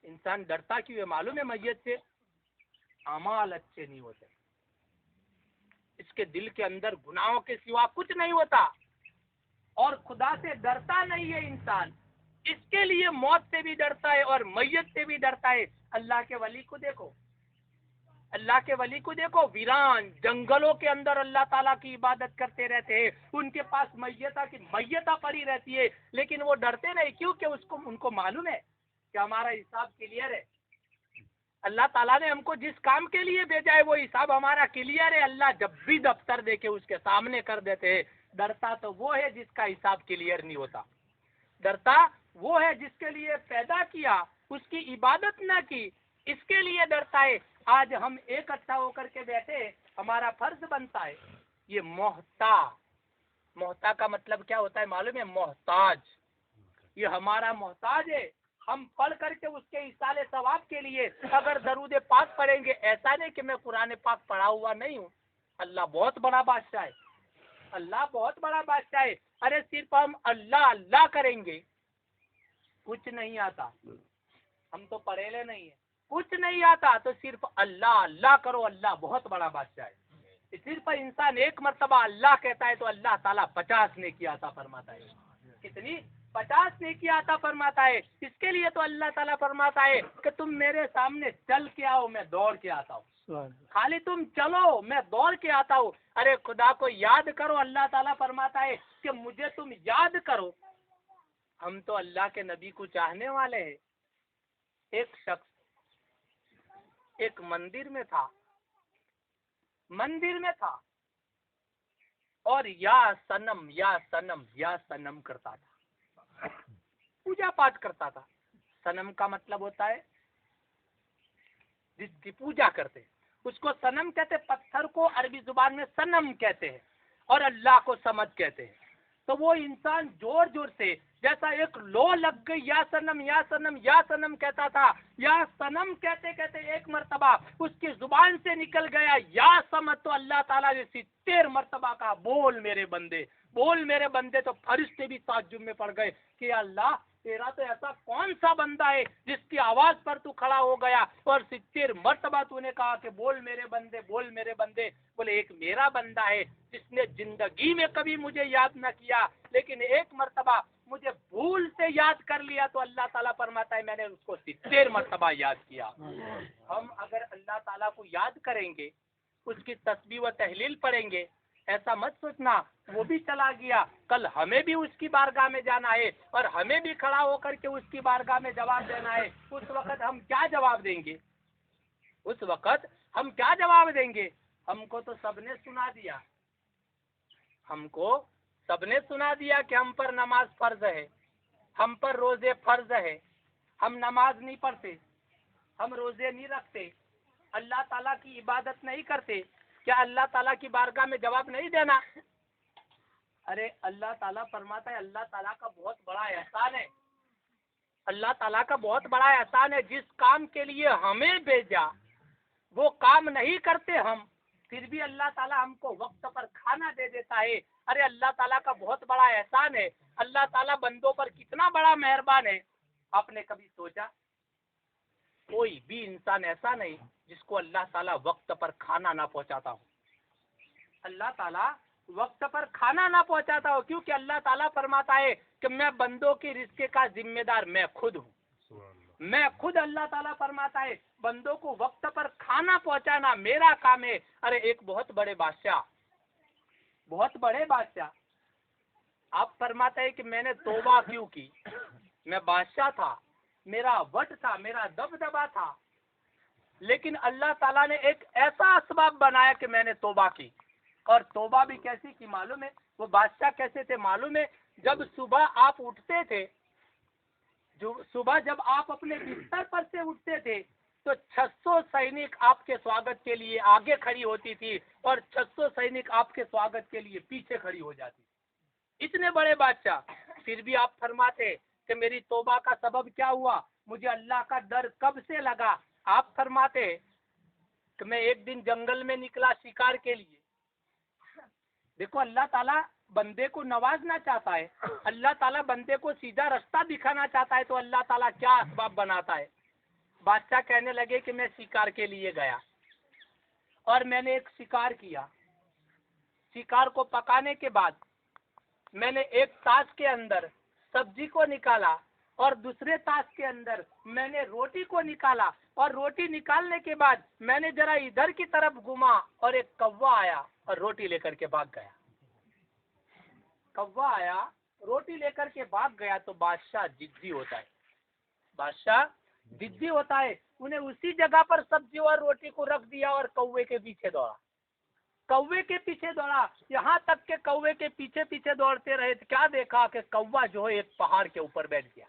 इंसान डरता क्यों है मालूम है? मैयत से अमाल अच्छे नहीं होते, इसके दिल के अंदर गुनाहों के सिवा कुछ नहीं होता और खुदा से डरता नहीं है इंसान, इसके लिए मौत से भी डरता है और मैयत से भी डरता है। अल्लाह के वली को देखो, वीरान जंगलों के अंदर अल्लाह ताला की इबादत करते रहते हैं, उनके पास मैयता पड़ी रहती है, लेकिन वो डरते नहीं। क्योंकि उनको मालूम है कि हमारा हिसाब क्लियर है। अल्लाह ताला ने हमको जिस काम के लिए भेजा है वो हिसाब हमारा क्लियर है। अल्लाह जब भी दफ्तर देके उसके सामने कर देते हैं। डरता तो वो है जिसका हिसाब क्लियर नहीं होता, डरता वो है जिसके लिए पैदा किया उसकी इबादत ना की, इसके लिए डरता है। आज हम इकट्ठा होकर के बैठे, हमारा फर्ज बनता है। ये मोहता का मतलब क्या होता है मालूम है? मोहताज, ये हमारा मोहताज है। हम पढ़ करके उसके इसाले सवाब के लिए अगर दरूद पाक पढ़ेंगे, ऐसा नहीं कि मैं कुरान पाक पढ़ा हुआ नहीं हूँ। अल्लाह बहुत बड़ा बादशाह है, अल्लाह बहुत बड़ा बादशाह है। अरे सिर्फ हम अल्लाह अल्लाह करेंगे, कुछ नहीं आता। हम तो पढ़ेले नहीं है, कुछ नहीं आता तो सिर्फ अल्लाह अल्लाह करो, अल्लाह बहुत बड़ा बादशाह है। सिर्फ इंसान एक मर्तबा अल्लाह कहता है तो अल्लाह ताला 50 नेकी अता फरमाता है। कितनी? 50 नेकी अता फरमाता है। इसके लिए तो अल्लाह ताला फरमाता है कि तुम मेरे सामने चल के आओ, मैं दौड़ के आता हूँ। खाली तुम चलो, मैं दौड़ के आता हूँ। अरे खुदा को याद करो, अल्लाह ताला फरमाता है कि मुझे तुम याद करो। हम तो अल्लाह के नबी को चाहने वाले हैं। एक शख्स एक मंदिर में था और या सनम या सनम या सनम करता था, पूजा पाठ करता था। सनम का मतलब होता है जिसकी पूजा करते, उसको सनम कहते। पत्थर को अरबी जुबान में सनम कहते हैं और अल्लाह को समद कहते हैं। तो वो इंसान जोर जोर से, जैसा एक लो लग गई, या सनम या सनम या सनम कहता था। या सनम कहते कहते एक मर्तबा उसकी जुबान से निकल गया या समद। तो अल्लाह ताला ने 70 मर्तबा कहा, बोल मेरे बंदे, बोल मेरे बंदे। तो फरिश्ते भी ताज्जुब में पड़ गए कि अल्लाह तेरा तो ऐसा कौन सा बंदा है जिसकी आवाज पर तू खड़ा हो गया और 70 मर्तबा तूने कहा कि बोल मेरे बंदे, बोल मेरे बंदे। बोले एक मेरा बंदा है जिसने जिंदगी में कभी मुझे याद न किया, लेकिन एक मर्तबा मुझे भूल से याद कर लिया। तो अल्लाह ताला फरमाता है मैंने उसको 70 मर्तबा याद किया। हम अगर अल्लाह ताला को याद करेंगे, उसकी तस्बीह व तहलील पढ़ेंगे, ऐसा मत सोचना वो भी चला गया, कल हमें भी उसकी बारगाह में जाना है और हमें भी खड़ा होकर के उसकी बारगाह में जवाब देना है। उस वक्त हम क्या जवाब देंगे? उस वक्त हम क्या जवाब देंगे? हमको तो सबने सुना दिया, हमको सबने सुना दिया कि हम पर नमाज फर्ज है, हम पर रोजे फर्ज है, हम नमाज नहीं पढ़ते, हम रोजे नहीं रखते, अल्लाह ताला की इबादत नहीं करते। क्या अल्लाह ताला की बारगाह में जवाब नहीं देना? अरे अल्लाह ताला फरमाता है, अल्लाह ताला का बहुत बड़ा एहसान है, अल्लाह ताला का बहुत बड़ा एहसान है। जिस काम के लिए हमें भेजा वो काम नहीं करते हम, फिर भी अल्लाह ताला हमको वक्त पर खाना दे देता है। अरे अल्लाह ताला का बहुत बड़ा एहसान है। अल्लाह ताला बंदों पर कितना बड़ा मेहरबान है। आपने कभी सोचा? कोई भी इंसान ऐसा नहीं जिसको अल्लाह ताला वक्त पर खाना ना पहुंचाता हो। अल्लाह ताला वक्त पर खाना ना पहुंचाता हो, क्योंकि अल्लाह ताला फरमाता है कि मैं बंदों की रिज़्क़ का जिम्मेदार मैं खुद हूँ। मैं खुद, अल्लाह ताला फरमाता है, बंदों को वक्त पर खाना पहुंचाना मेरा काम है। अरे एक बहुत बड़े बादशाह आप फरमाते हैं कि मैंने तौबा क्यों की? मैं बादशाह था, मेरा वट था, मेरा दबदबा था, लेकिन अल्लाह ताला ने एक ऐसा असबाब बनाया कि मैंने तौबा की। और तौबा भी कैसी की मालूम है? वो बादशाह कैसे थे मालूम है? जब सुबह आप उठते थे, सुबह जब आप अपने बिस्तर पर से उठते थे तो 600 सैनिक आपके स्वागत के लिए आगे खड़ी होती थी और 600 सैनिक आपके स्वागत के लिए पीछे खड़ी हो जाती। इतने बड़े बादशाह, फिर भी आप फरमाते कि मेरी तौबा का सबब क्या हुआ, मुझे अल्लाह का डर कब से लगा? आप फरमाते कि मैं एक दिन जंगल में निकला शिकार के लिए। देखो अल्लाह ताला बंदे को नवाजना चाहता है, अल्लाह ताला बंदे को सीधा रास्ता दिखाना चाहता है, तो अल्लाह ताला क्या असबाब बनाता है। बादशाह कहने लगे कि मैं शिकार के लिए गया और मैंने एक शिकार किया। शिकार को पकाने के बाद मैंने एक ताश के अंदर सब्जी को निकाला और दूसरे ताश के अंदर मैंने रोटी को निकाला, और रोटी निकालने के बाद मैंने जरा इधर की तरफ घुमा और एक कौवा आया और रोटी लेकर के भाग गया। कौवा आया, रोटी लेकर के भाग गया। तो बादशाह जिद्दी होता है, बादशाह जिद्दी होता है। उन्हें उसी जगह पर सब्जी और रोटी को रख दिया और कौवे के पीछे दौड़ा, कौवे के पीछे दौड़ा, यहाँ तक के कौवे के पीछे पीछे दौड़ते रहे। तो क्या देखा कि कौवा जो है एक पहाड़ के ऊपर बैठ गया,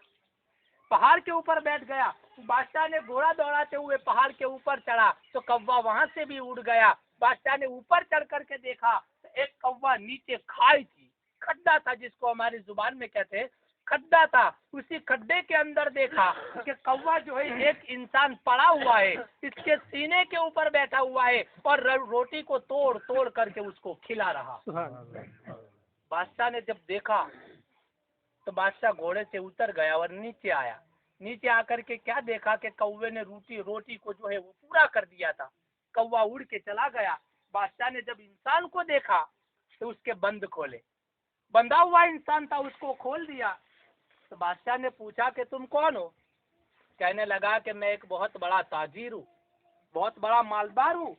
पहाड़ के ऊपर बैठ गया। बादशाह ने घोड़ा दौड़ाते हुए पहाड़ के ऊपर चढ़ा तो कौवा वहां से भी उड़ गया। बादशाह ने ऊपर चढ़ करके देखा तो एक कौवा नीचे खाई थी, खड्डा था, जिसको हमारी जुबान में कहते हैं खड्डा था। उसी खड्डे के अंदर देखा कि कौवा जो है एक इंसान पड़ा हुआ है, इसके सीने के ऊपर बैठा हुआ है और रोटी को तोड़ तोड़ करके उसको खिला रहा। बादशाह ने जब देखा तो बादशाह घोड़े से उतर गया और नीचे आया। नीचे आकर के क्या देखा कि कौवे ने रोटी को जो है वो पूरा कर दिया था। कौवा उड़ के चला गया। बादशाह ने जब इंसान को देखा तो उसके बंद खोले, बंधा हुआ इंसान था, उसको खोल दिया। तो बादशाह ने पूछा कि तुम कौन हो? कहने लगा कि मैं एक बहुत बड़ा ताजिर हूँ, बहुत बड़ा मालदार हूँ।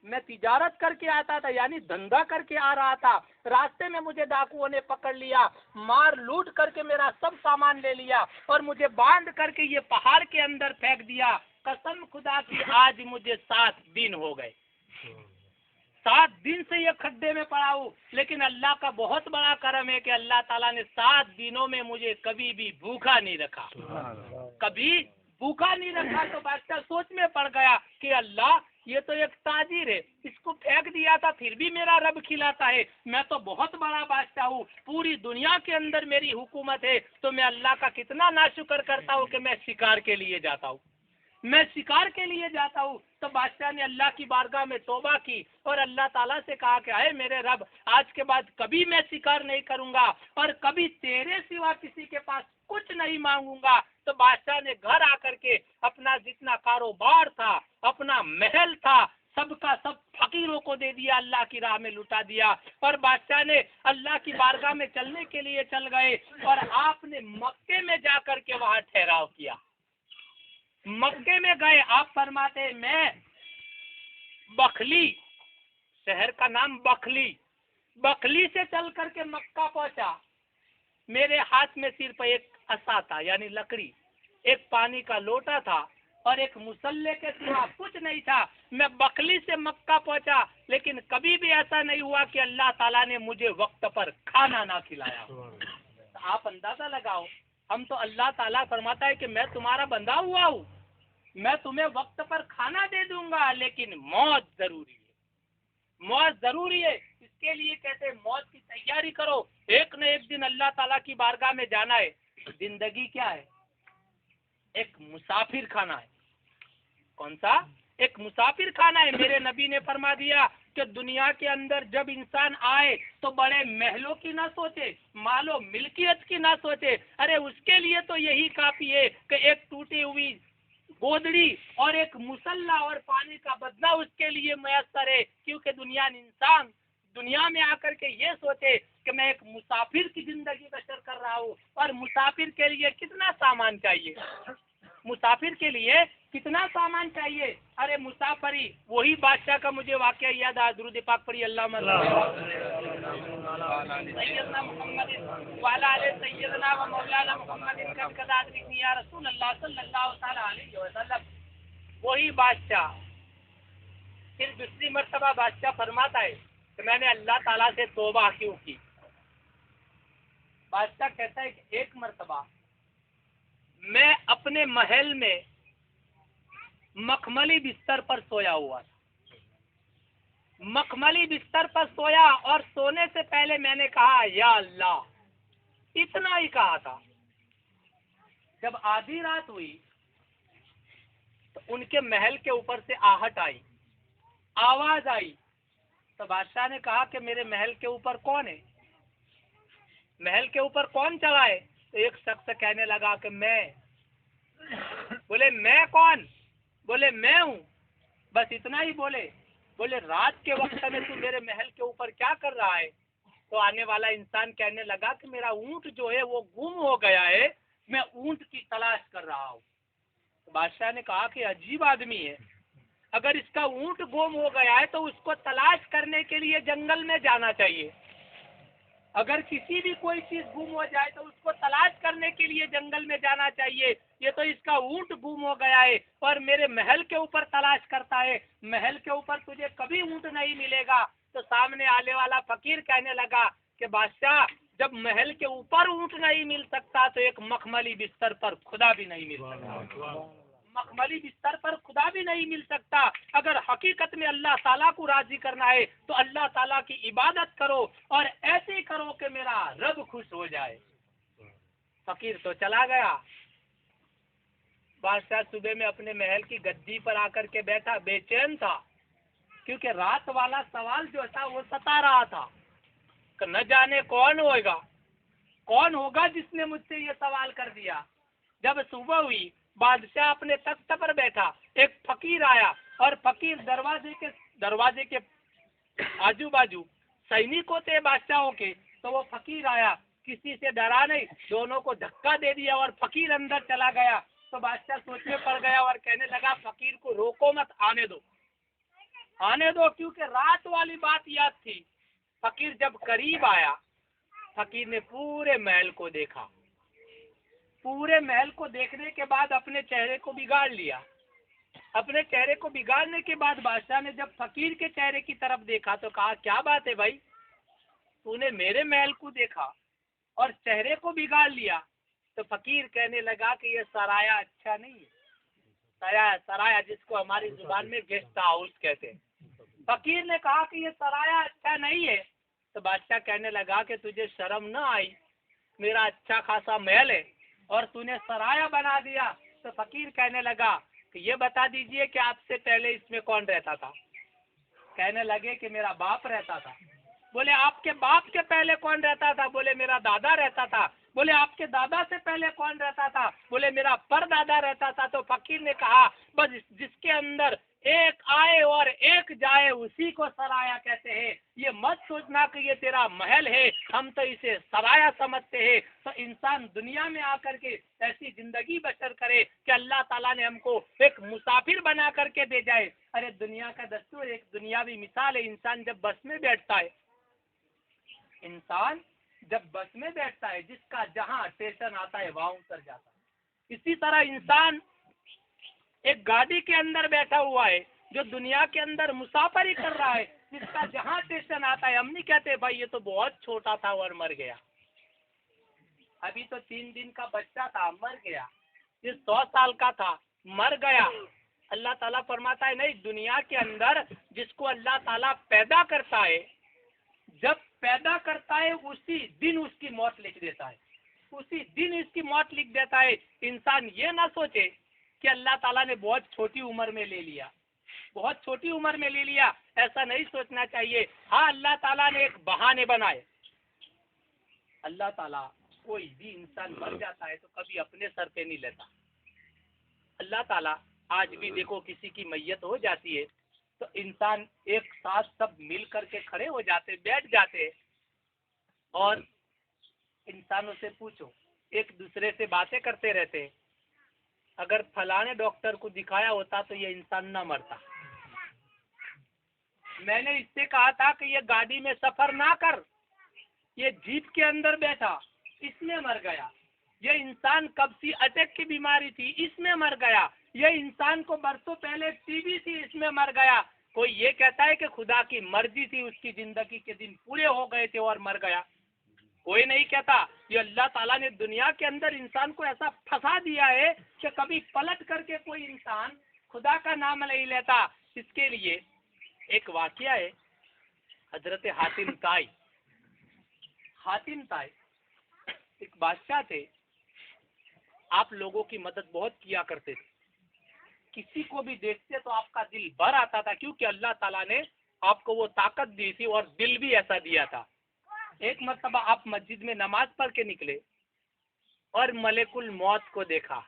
मैं तिजारत करके आता था, यानी धंधा करके आ रहा था। रास्ते में मुझे डाकुओं ने पकड़ लिया, मार लूट करके मेरा सब सामान ले लिया और मुझे बांध करके ये पहाड़ के अंदर फेंक दिया। कसम खुदा की, आज मुझे 7 दिन हो गए, 7 दिन से ये खड्डे में पड़ा हूँ। लेकिन अल्लाह का बहुत बड़ा करम है कि अल्लाह ताला ने 7 दिनों में मुझे कभी भी भूखा नहीं रखा, कभी भूखा नहीं रखा। तो बादशाह सोच में पड़ गया कि अल्लाह, ये तो एक ताजिर है, इसको फेंक दिया था फिर भी मेरा रब खिलाता है। मैं तो बहुत बड़ा बादशाह हूँ, पूरी दुनिया के अंदर मेरी हुकूमत है। तो मैं अल्लाह का कितना नाशुक्र करता हूँ कि मैं शिकार के लिए जाता हूँ, मैं शिकार के लिए जाता हूँ। तो बादशाह ने अल्लाह की बारगाह में तौबा की और अल्लाह ताला से कहा कि अरे मेरे रब, आज के बाद कभी मैं शिकार नहीं करूंगा और कभी तेरे सिवा किसी के पास कुछ नहीं मांगूंगा। तो बादशाह ने घर आकर के अपना जितना कारोबार था, अपना महल था, सबका सब फकीरों को दे दिया, अल्लाह की राह में लुटा दिया। और बादशाह ने अल्लाह की बारगाह में चलने के लिए चल गए और आपने मक्के में जाकर के वहां ठहराव किया। मक्के में गए, आप फरमाते मैं बखली, शहर का नाम बखली, बखली से चल करके मक्का पहुंचा। मेरे हाथ में सिर्फ एक असा था, यानी लकड़ी, एक पानी का लोटा था और एक मुसल्ले के सिवा कुछ नहीं था। मैं बखली से मक्का पहुंचा, लेकिन कभी भी ऐसा नहीं हुआ कि अल्लाह ताला ने मुझे वक्त पर खाना ना खिलाया। तो आप अंदाजा लगाओ, हम तो अल्लाह ताला फरमाता है कि मैं तुम्हारा बंदा हुआ हूँ, मैं तुम्हें वक्त पर खाना दे दूंगा, लेकिन मौत जरूरी है, मौत जरूरी है। इसके लिए कहते हैं मौत की तैयारी करो, एक न एक दिन अल्लाह ताला की बारगाह में जाना है। जिंदगी क्या है? एक मुसाफिर खाना है। कौन सा? एक मुसाफिर खाना है। मेरे नबी ने फरमा दिया कि दुनिया के अंदर जब इंसान आए तो बड़े महलों की ना सोचे, मालो मिल्कियत की ना सोचे। अरे उसके लिए तो यही काफी है कि एक टूटी हुई गोदड़ी और एक मुसल्ला और पानी का बदला उसके लिए मयसर है। क्योंकि इंसान दुनिया में आकर के ये सोचे कि मैं एक मुसाफिर की जिंदगी बसर कर रहा हूँ। और मुसाफिर के लिए कितना सामान चाहिए, मुसाफिर के लिए कितना सामान चाहिए। अरे मुसाफरी, वही बादशाह का मुझे वाकया याद आ, दुरूद पाक पढ़ी, अल्लाहुम्मा सय्यदना मुहम्मदिन व अला आलि सय्यदना व मौलाना मुहम्मदिन का कदार लिखनी या रसूल अल्लाह सल्लल्लाहु तआला अलैहि वसल्लम। वही बादशाह फिर दूसरी मर्तबा बादशाह फरमाता है कि मैंने अल्लाह ताला से तौबा क्यों की। बादशाह कहता है कि एक मर्तबा मैं अपने महल में मखमली बिस्तर पर सोया हुआ था, मखमली बिस्तर पर सोया और सोने से पहले मैंने कहा या अल्लाह, इतना ही कहा था। जब आधी रात हुई तो उनके महल के ऊपर से आहट आई, आवाज आई। तो बादशाह ने कहा कि मेरे महल के ऊपर कौन है, महल के ऊपर कौन चढ़ा है? तो एक शख्स कहने लगा कि मैं। बोले मैं कौन? बोले मैं हूँ। बस इतना ही बोले। बोले रात के वक्त में तू मेरे महल के ऊपर क्या कर रहा है? तो आने वाला इंसान कहने लगा कि मेरा ऊंट जो है वो गुम हो गया है, मैं ऊंट की तलाश कर रहा हूँ। तो बादशाह ने कहा कि अजीब आदमी है, अगर इसका ऊंट गुम हो गया है तो उसको तलाश करने के लिए जंगल में जाना चाहिए। अगर किसी भी कोई चीज गुम हो जाए तो उसको तलाश करने के लिए जंगल में जाना चाहिए। ये तो इसका ऊंट गुम हो गया है और मेरे महल के ऊपर तलाश करता है, महल के ऊपर तुझे कभी ऊंट नहीं मिलेगा। तो सामने आने वाला फकीर कहने लगा कि बादशाह, जब महल के ऊपर ऊंट नहीं मिल सकता तो एक मखमली बिस्तर पर खुदा भी नहीं मिल सकता, मखमली बिस्तर पर खुदा भी नहीं मिल सकता। अगर हकीकत में अल्लाह ताला को राजी करना है तो अल्लाह ताला की इबादत करो और ऐसे करो कि मेरा रब खुश हो जाए। फकीर तो चला गया। बादशाह सुबह में अपने महल की गद्दी पर आकर के बैठा, बेचैन था, क्योंकि रात वाला सवाल जो था वो सता रहा था कि न जाने कौन होगा जिसने मुझसे ये सवाल कर दिया। जब सुबह हुई, बादशाह अपने तख्त पर बैठा, एक फकीर आया और फकीर दरवाजे के आजू बाजू सैनिक होते हैं बादशाहों के, तो वो फकीर आया, किसी से डरा नहीं, दोनों को धक्का दे दिया और फकीर अंदर चला गया। तो बादशाह सोच में पड़ गया और कहने लगा फकीर को रोको मत, आने दो, आने दो, क्योंकि रात वाली बात याद थी। फकीर जब करीब आया, फकीर ने पूरे महल को देखा। पूरे महल को देखने के बाद अपने चेहरे को बिगाड़ लिया। अपने चेहरे को बिगाड़ने के बाद बादशाह ने जब फकीर के चेहरे की तरफ देखा तो कहा, क्या बात है भाई, तूने मेरे महल को देखा और चेहरे को बिगाड़ लिया। तो फकीर कहने लगा कि ये सराया अच्छा नहीं है। सराया जिसको हमारी जुबान में गेस्ट हाउस कहते हैं। फकीर ने कहा कि ये सराया अच्छा नहीं है। तो बादशाह कहने लगा कि तुझे शर्म न आई, मेरा अच्छा खासा महल है और तूने सराया बना दिया। तो फकीर कहने लगा कि ये बता दीजिए कि आपसे पहले इसमें कौन रहता था। कहने लगे कि मेरा बाप रहता था। बोले आपके बाप के पहले कौन रहता था? बोले मेरा दादा रहता था। बोले आपके दादा से पहले कौन रहता था? बोले मेरा परदादा रहता था। तो फकीर ने कहा, बस जिसके अंदर एक आए और एक जाए उसी को सराया कहते हैं। ये मत सोचना कि ये तेरा महल है, हम तो इसे सराया समझते हैं। तो इंसान दुनिया में आकर के ऐसी जिंदगी बसर करे कि अल्लाह ताला ने हमको एक मुसाफिर बना करके दे जाए। अरे दुनिया का दस्तूर, एक दुनियावी मिसाल है, इंसान जब बस में बैठता है, इंसान जब बस में बैठता है, जिसका जहां स्टेशन आता है वहां उतर जाता है। इसी तरह इंसान एक गाड़ी के अंदर बैठा हुआ है, जो दुनिया के अंदर मुसाफरी कर रहा है, जिसका जहां स्टेशन आता है। हम नहीं कहते भाई ये तो बहुत छोटा था और मर गया, अभी तो 3 दिन का बच्चा था मर गया, ये 100 साल का था मर गया। अल्लाह ताला फरमाता है नहीं, दुनिया के अंदर जिसको अल्लाह ताला पैदा करता है, जब पैदा करता है उसी दिन उसकी मौत लिख देता है, उसी दिन इसकी मौत लिख देता है। इंसान ये ना सोचे कि अल्लाह ताला ने बहुत छोटी उम्र में ले लिया, बहुत छोटी उम्र में ले लिया, ऐसा नहीं सोचना चाहिए। हाँ, अल्लाह ताला ने एक बहाने बनाए। अल्लाह ताला कोई भी इंसान मर जाता है तो कभी अपने सर पे नहीं लेता। अल्लाह ताला आज भी देखो, किसी की मैयत हो जाती है तो इंसान एक साथ सब मिल करके खड़े हो जाते, बैठ जाते और इंसानों से पूछो, एक दूसरे से बातें करते रहते। अगर फलाने डॉक्टर को दिखाया होता तो ये इंसान ना मरता। मैंने इससे कहा था कि ये गाड़ी में सफर ना कर, ये जीप के अंदर बैठा, इसमें मर गया। ये इंसान कब सी अटैक की बीमारी थी, इसमें मर गया। ये इंसान को बरसों पहले टीबी थी, इसमें मर गया। कोई ये कहता है कि खुदा की मर्जी थी, उसकी जिंदगी के दिन पूरे हो गए थे और मर गया? कोई नहीं कहता। ये अल्लाह ताला ने दुनिया के अंदर इंसान को ऐसा फंसा दिया है कि कभी पलट करके कोई इंसान खुदा का नाम नहीं लेता। इसके लिए एक वाकया है, हजरत हातिम ताई एक बादशाह थे, आप लोगों की मदद बहुत किया करते थे। किसी को भी देखते तो आपका दिल भर आता था, क्योंकि अल्लाह ताला ने आपको वो ताकत दी थी और दिल भी ऐसा दिया था। एक मर्तबा आप मस्जिद में नमाज पढ़ के निकले और मलेकुल मौत को देखा।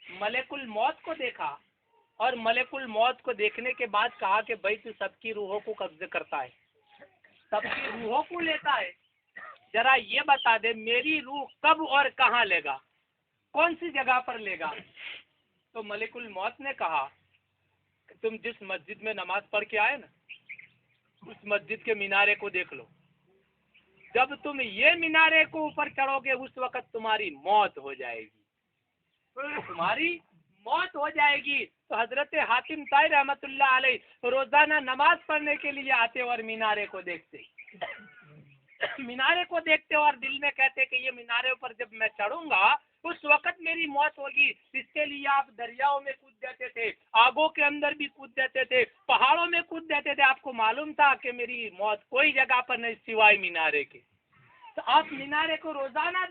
मलेकुल मौत को देखा और मलेकुल मौत को देखने के बाद कहा कि भाई तू सबकी रूहों को कब्जे करता है, सबकी रूहों को लेता है, जरा ये बता दे मेरी रूह कब और कहाँ लेगा, कौन सी जगह पर लेगा? तो मलेकुल मौत ने कहा कि तुम जिस मस्जिद में नमाज पढ़ के आए ना, उस मस्जिद के मीनारे को देख लो। जब तुम ये मीनारे को ऊपर चढ़ोगे उस वक्त तुम्हारी मौत हो जाएगी, तुम्हारी मौत हो जाएगी। तो हजरत हातिम ताई रहमतुल्लाह अलैह रोजाना नमाज पढ़ने के लिए आते और मीनारे को देखते, मीनारे को देखते और दिल में कहते कि ये मीनारे पर जब मैं चढ़ूंगा उस वक्त मेरी मौत होगी। इसके लिए आप दरियाओं में कूद देते थे, आगों के अंदर भी कूद देते थे, पहाड़ों में कूद देते थे। आपको मालूम था कि मेरी मौत कोई जगह पर नहीं सिवाय मीनारे के। तो आप मीनारे को रोजाना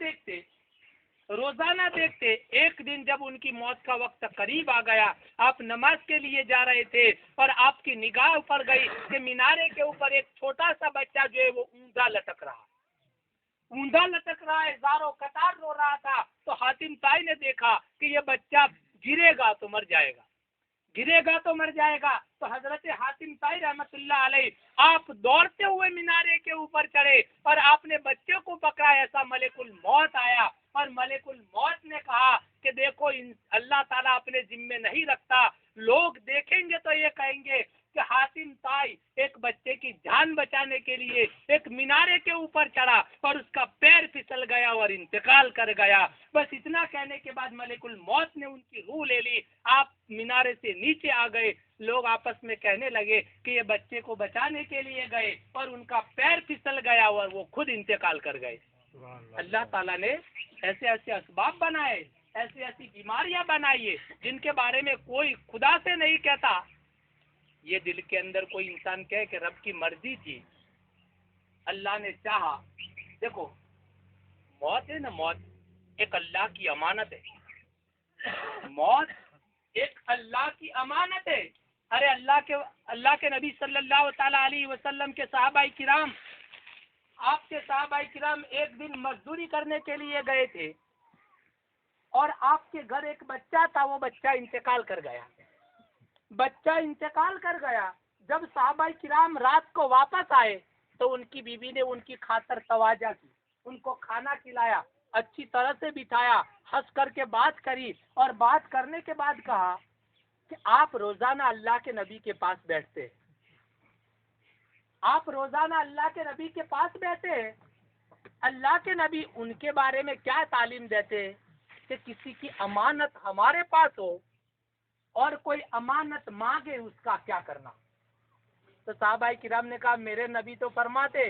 देखते। एक दिन जब उनकी मौत का वक्त करीब आ गया, आप नमाज के लिए जा रहे थे और आपकी निगाह पड़ गई कि मीनारे के ऊपर एक छोटा सा बच्चा जो है वो ऊंधा लटक रहा है, ज़ारो कतार रो रहा था। तो हातिम ताई ने देखा कि ये बच्चा गिरेगा तो मर जाएगा, गिरेगा तो मर जाएगा। तो हजरत हातिम ताई रहमतुल्लाह अलैह आप दौड़ते हुए मीनारे के ऊपर चढ़े और आपने बच्चे को पकड़ा। ऐसा मलिकुल मौत आया और मलिकुल मौत ने कहा कि देखो अल्लाह ताला अपने जिम्मे नहीं रखता, लोग देखेंगे तो ये कहेंगे कि हातिम ताई एक बच्चे की जान बचाने के लिए एक मीनारे के ऊपर चढ़ा और उसका पैर फिसल गया और इंतकाल कर गया। बस इतना कहने के बाद मलिकुल मौत ने उनकी रूह ले ली। आप मीनारे से नीचे आ गए। लोग आपस में कहने लगे कि ये बच्चे को बचाने के लिए गए और उनका पैर फिसल गया और वो खुद इंतकाल कर गए। अल्लाह ताला ने ऐसे ऐसे असबाब बनाए, ऐसी ऐसी बीमारियां बनाई है जिनके बारे में कोई खुदा से नहीं कहता। ये दिल के अंदर कोई इंसान कहे कि रब की मर्जी थी, अल्लाह ने चाहा। देखो मौत है ना, मौत एक अल्लाह की अमानत है। मौत एक अल्लाह की अमानत है। अरे अल्लाह के नबी सल्लल्लाहु ताला अलैहि वसल्लम के सहाबाए किराम, आपके सहाबाए किराम एक दिन मजदूरी करने के लिए गए थे और आपके घर एक बच्चा था, वो बच्चा इंतकाल कर गया। बच्चा इंतकाल कर गया। जब सहाबाए किराम रात को वापस आए तो उनकी बीवी ने उनकी खातर तवाजा की, उनको खाना खिलाया, अच्छी तरह से बिठाया, हंस करके बात करी और बात करने के बाद कहा कि आप रोजाना अल्लाह के नबी के पास बैठते, आप रोजाना अल्लाह के नबी के पास बैठे। अल्लाह के नबी उनके बारे में क्या तालीम देते कि किसी की अमानत हमारे पास हो और कोई अमानत मांगे उसका क्या करना। तो साहबाए किराम ने कहा मेरे नबी तो फरमाते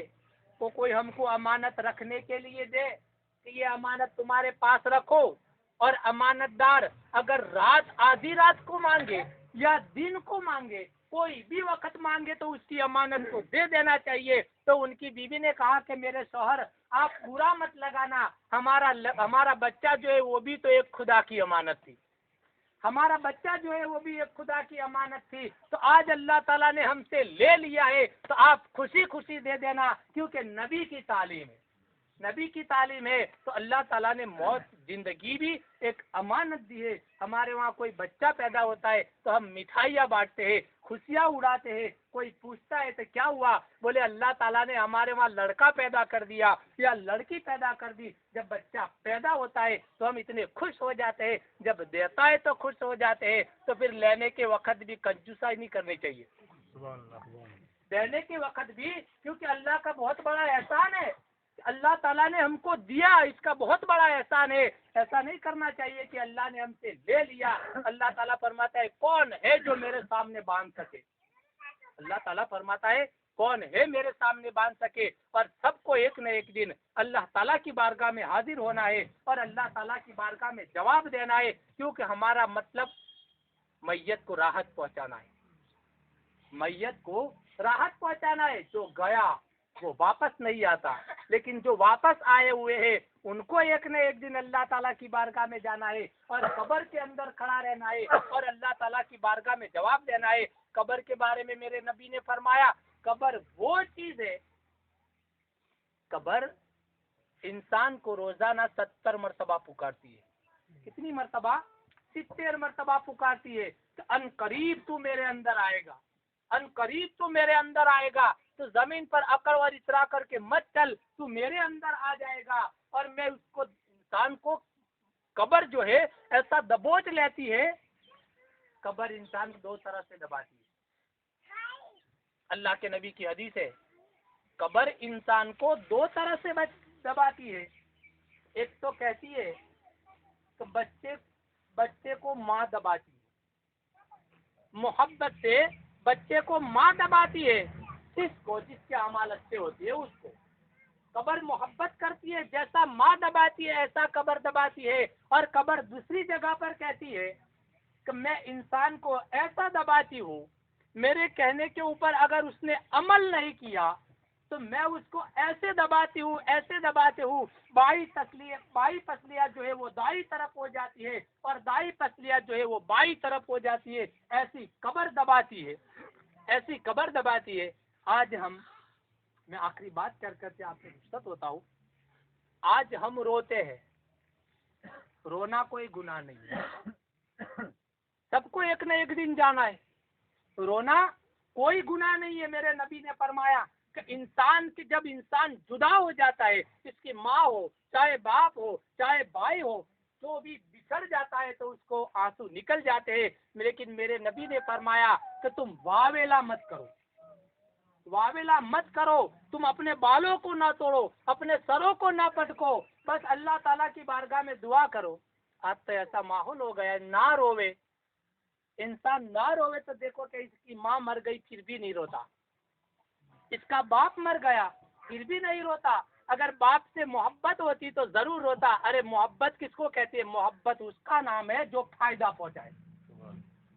को कोई हमको अमानत रखने के लिए दे कि ये अमानत तुम्हारे पास रखो, और अमानतदार अगर रात आधी रात को मांगे या दिन को मांगे, कोई भी वक्त मांगे तो उसकी अमानत को दे देना चाहिए। तो उनकी बीवी ने कहा कि मेरे शौहर आप बुरा मत लगाना, हमारा बच्चा जो है वो भी तो एक खुदा की अमानत थी, हमारा बच्चा जो है वो भी एक खुदा की अमानत थी। तो आज अल्लाह ताला ने हमसे ले लिया है तो आप खुशी खुशी दे देना, क्योंकि नबी की तालीम है, नबी की तालीम है। तो अल्लाह ताला ने मौत जिंदगी भी एक अमानत दी है। हमारे वहाँ कोई बच्चा पैदा होता है तो हम मिठाइयाँ बांटते हैं, खुशियाँ उड़ाते हैं। कोई पूछता है तो क्या हुआ, बोले अल्लाह ताला ने हमारे वहाँ लड़का पैदा कर दिया या लड़की पैदा कर दी। जब बच्चा पैदा होता है तो हम इतने खुश हो जाते हैं, जब देता है तो खुश हो जाते हैं। तो फिर लेने के वक्त भी कंजूसाई नहीं करनी चाहिए, देने के वक्त भी, क्योंकि अल्लाह का बहुत बड़ा एहसान है। अल्लाह ताला ने हमको दिया, इसका बहुत बड़ा एहसान है। ऐसा नहीं करना चाहिए कि अल्लाह ने हमसे ले लिया। अल्लाह ताला फरमाता है कौन है जो मेरे सामने बांध सके, अल्लाह ताला फरमाता है कौन है मेरे सामने बांध सके। और सबको एक न एक दिन अल्लाह ताला की बारगाह में हाजिर होना है और अल्लाह ताला की बारगाह में जवाब देना है, क्योंकि हमारा मतलब मैयत को राहत पहुंचाना है, मैयत को राहत पहुंचाना है। जो गया वो वापस नहीं आता, लेकिन जो वापस आए हुए हैं उनको एक न एक दिन अल्लाह ताला की बारगाह में जाना है और कब्र के अंदर खड़ा रहना है और अल्लाह ताला की बारगाह में जवाब देना है। कब्र के बारे में मेरे नबी ने फरमाया कब्र वो चीज है, कब्र इंसान को रोजाना 70 मरतबा पुकारती है। कितनी मरतबा? 70 मरतबा पुकारती है कि अनकरीब तू मेरे अंदर आएगा, अनकरीब तू मेरे अंदर आएगा। तो जमीन पर अकड़ और इतरा करके मत चल, तू मेरे अंदर आ जाएगा। और मैं उसको इंसान को कब्र जो है ऐसा दबोच लेती है, कब्र इंसान को 2 तरह से दबाती है। अल्लाह के नबी की हदीस है कब्र इंसान को 2 तरह से दबाती है। एक तो कहती है तो बच्चे को माँ दबाती है, मोहब्बत से बच्चे को माँ दबाती है, जिसके अमाल अच्छे होती है उसको कब्र मोहब्बत करती है। जैसा माँ दबाती है ऐसा कब्र दबाती है। और कब्र दूसरी जगह पर कहती है कि मैं इंसान को ऐसा दबाती हूँ, मेरे कहने के ऊपर अगर उसने अमल नहीं किया तो मैं उसको ऐसे दबाती हूँ, ऐसे दबाते हूँ, बाई पसलियाँ जो है वो दाई तरफ हो जाती है और दाई पसलियाँ जो है वो बाई तरफ हो जाती है। ऐसी कब्र दबाती है, ऐसी कब्र दबाती है। आज मैं आखिरी बात करके आपसे रुखसत होता हूँ। आज हम रोते हैं, रोना कोई गुनाह नहीं है, सबको एक न एक दिन जाना है। रोना कोई गुनाह नहीं है। मेरे नबी ने फरमाया कि इंसान की जब इंसान जुदा हो जाता है, इसकी माँ हो चाहे बाप हो चाहे भाई हो, जो भी बिछड़ जाता है तो उसको आंसू निकल जाते हैं। लेकिन मेरे नबी ने फरमाया कि तुम वावेला मत करो, वावेला मत करो, तुम अपने बालों को ना तोड़ो, अपने सरों को ना पटको, बस अल्लाह ताला की बारगाह में दुआ करो। आज तो ऐसा माहौल हो गया है, ना रोवे इंसान, ना रोवे तो देखो कि इसकी माँ मर गई फिर भी नहीं रोता, इसका बाप मर गया फिर भी नहीं रोता। अगर बाप से मोहब्बत होती तो जरूर रोता। अरे मोहब्बत किसको कहते हैं? मोहब्बत उसका नाम है जो फायदा पहुंचाए,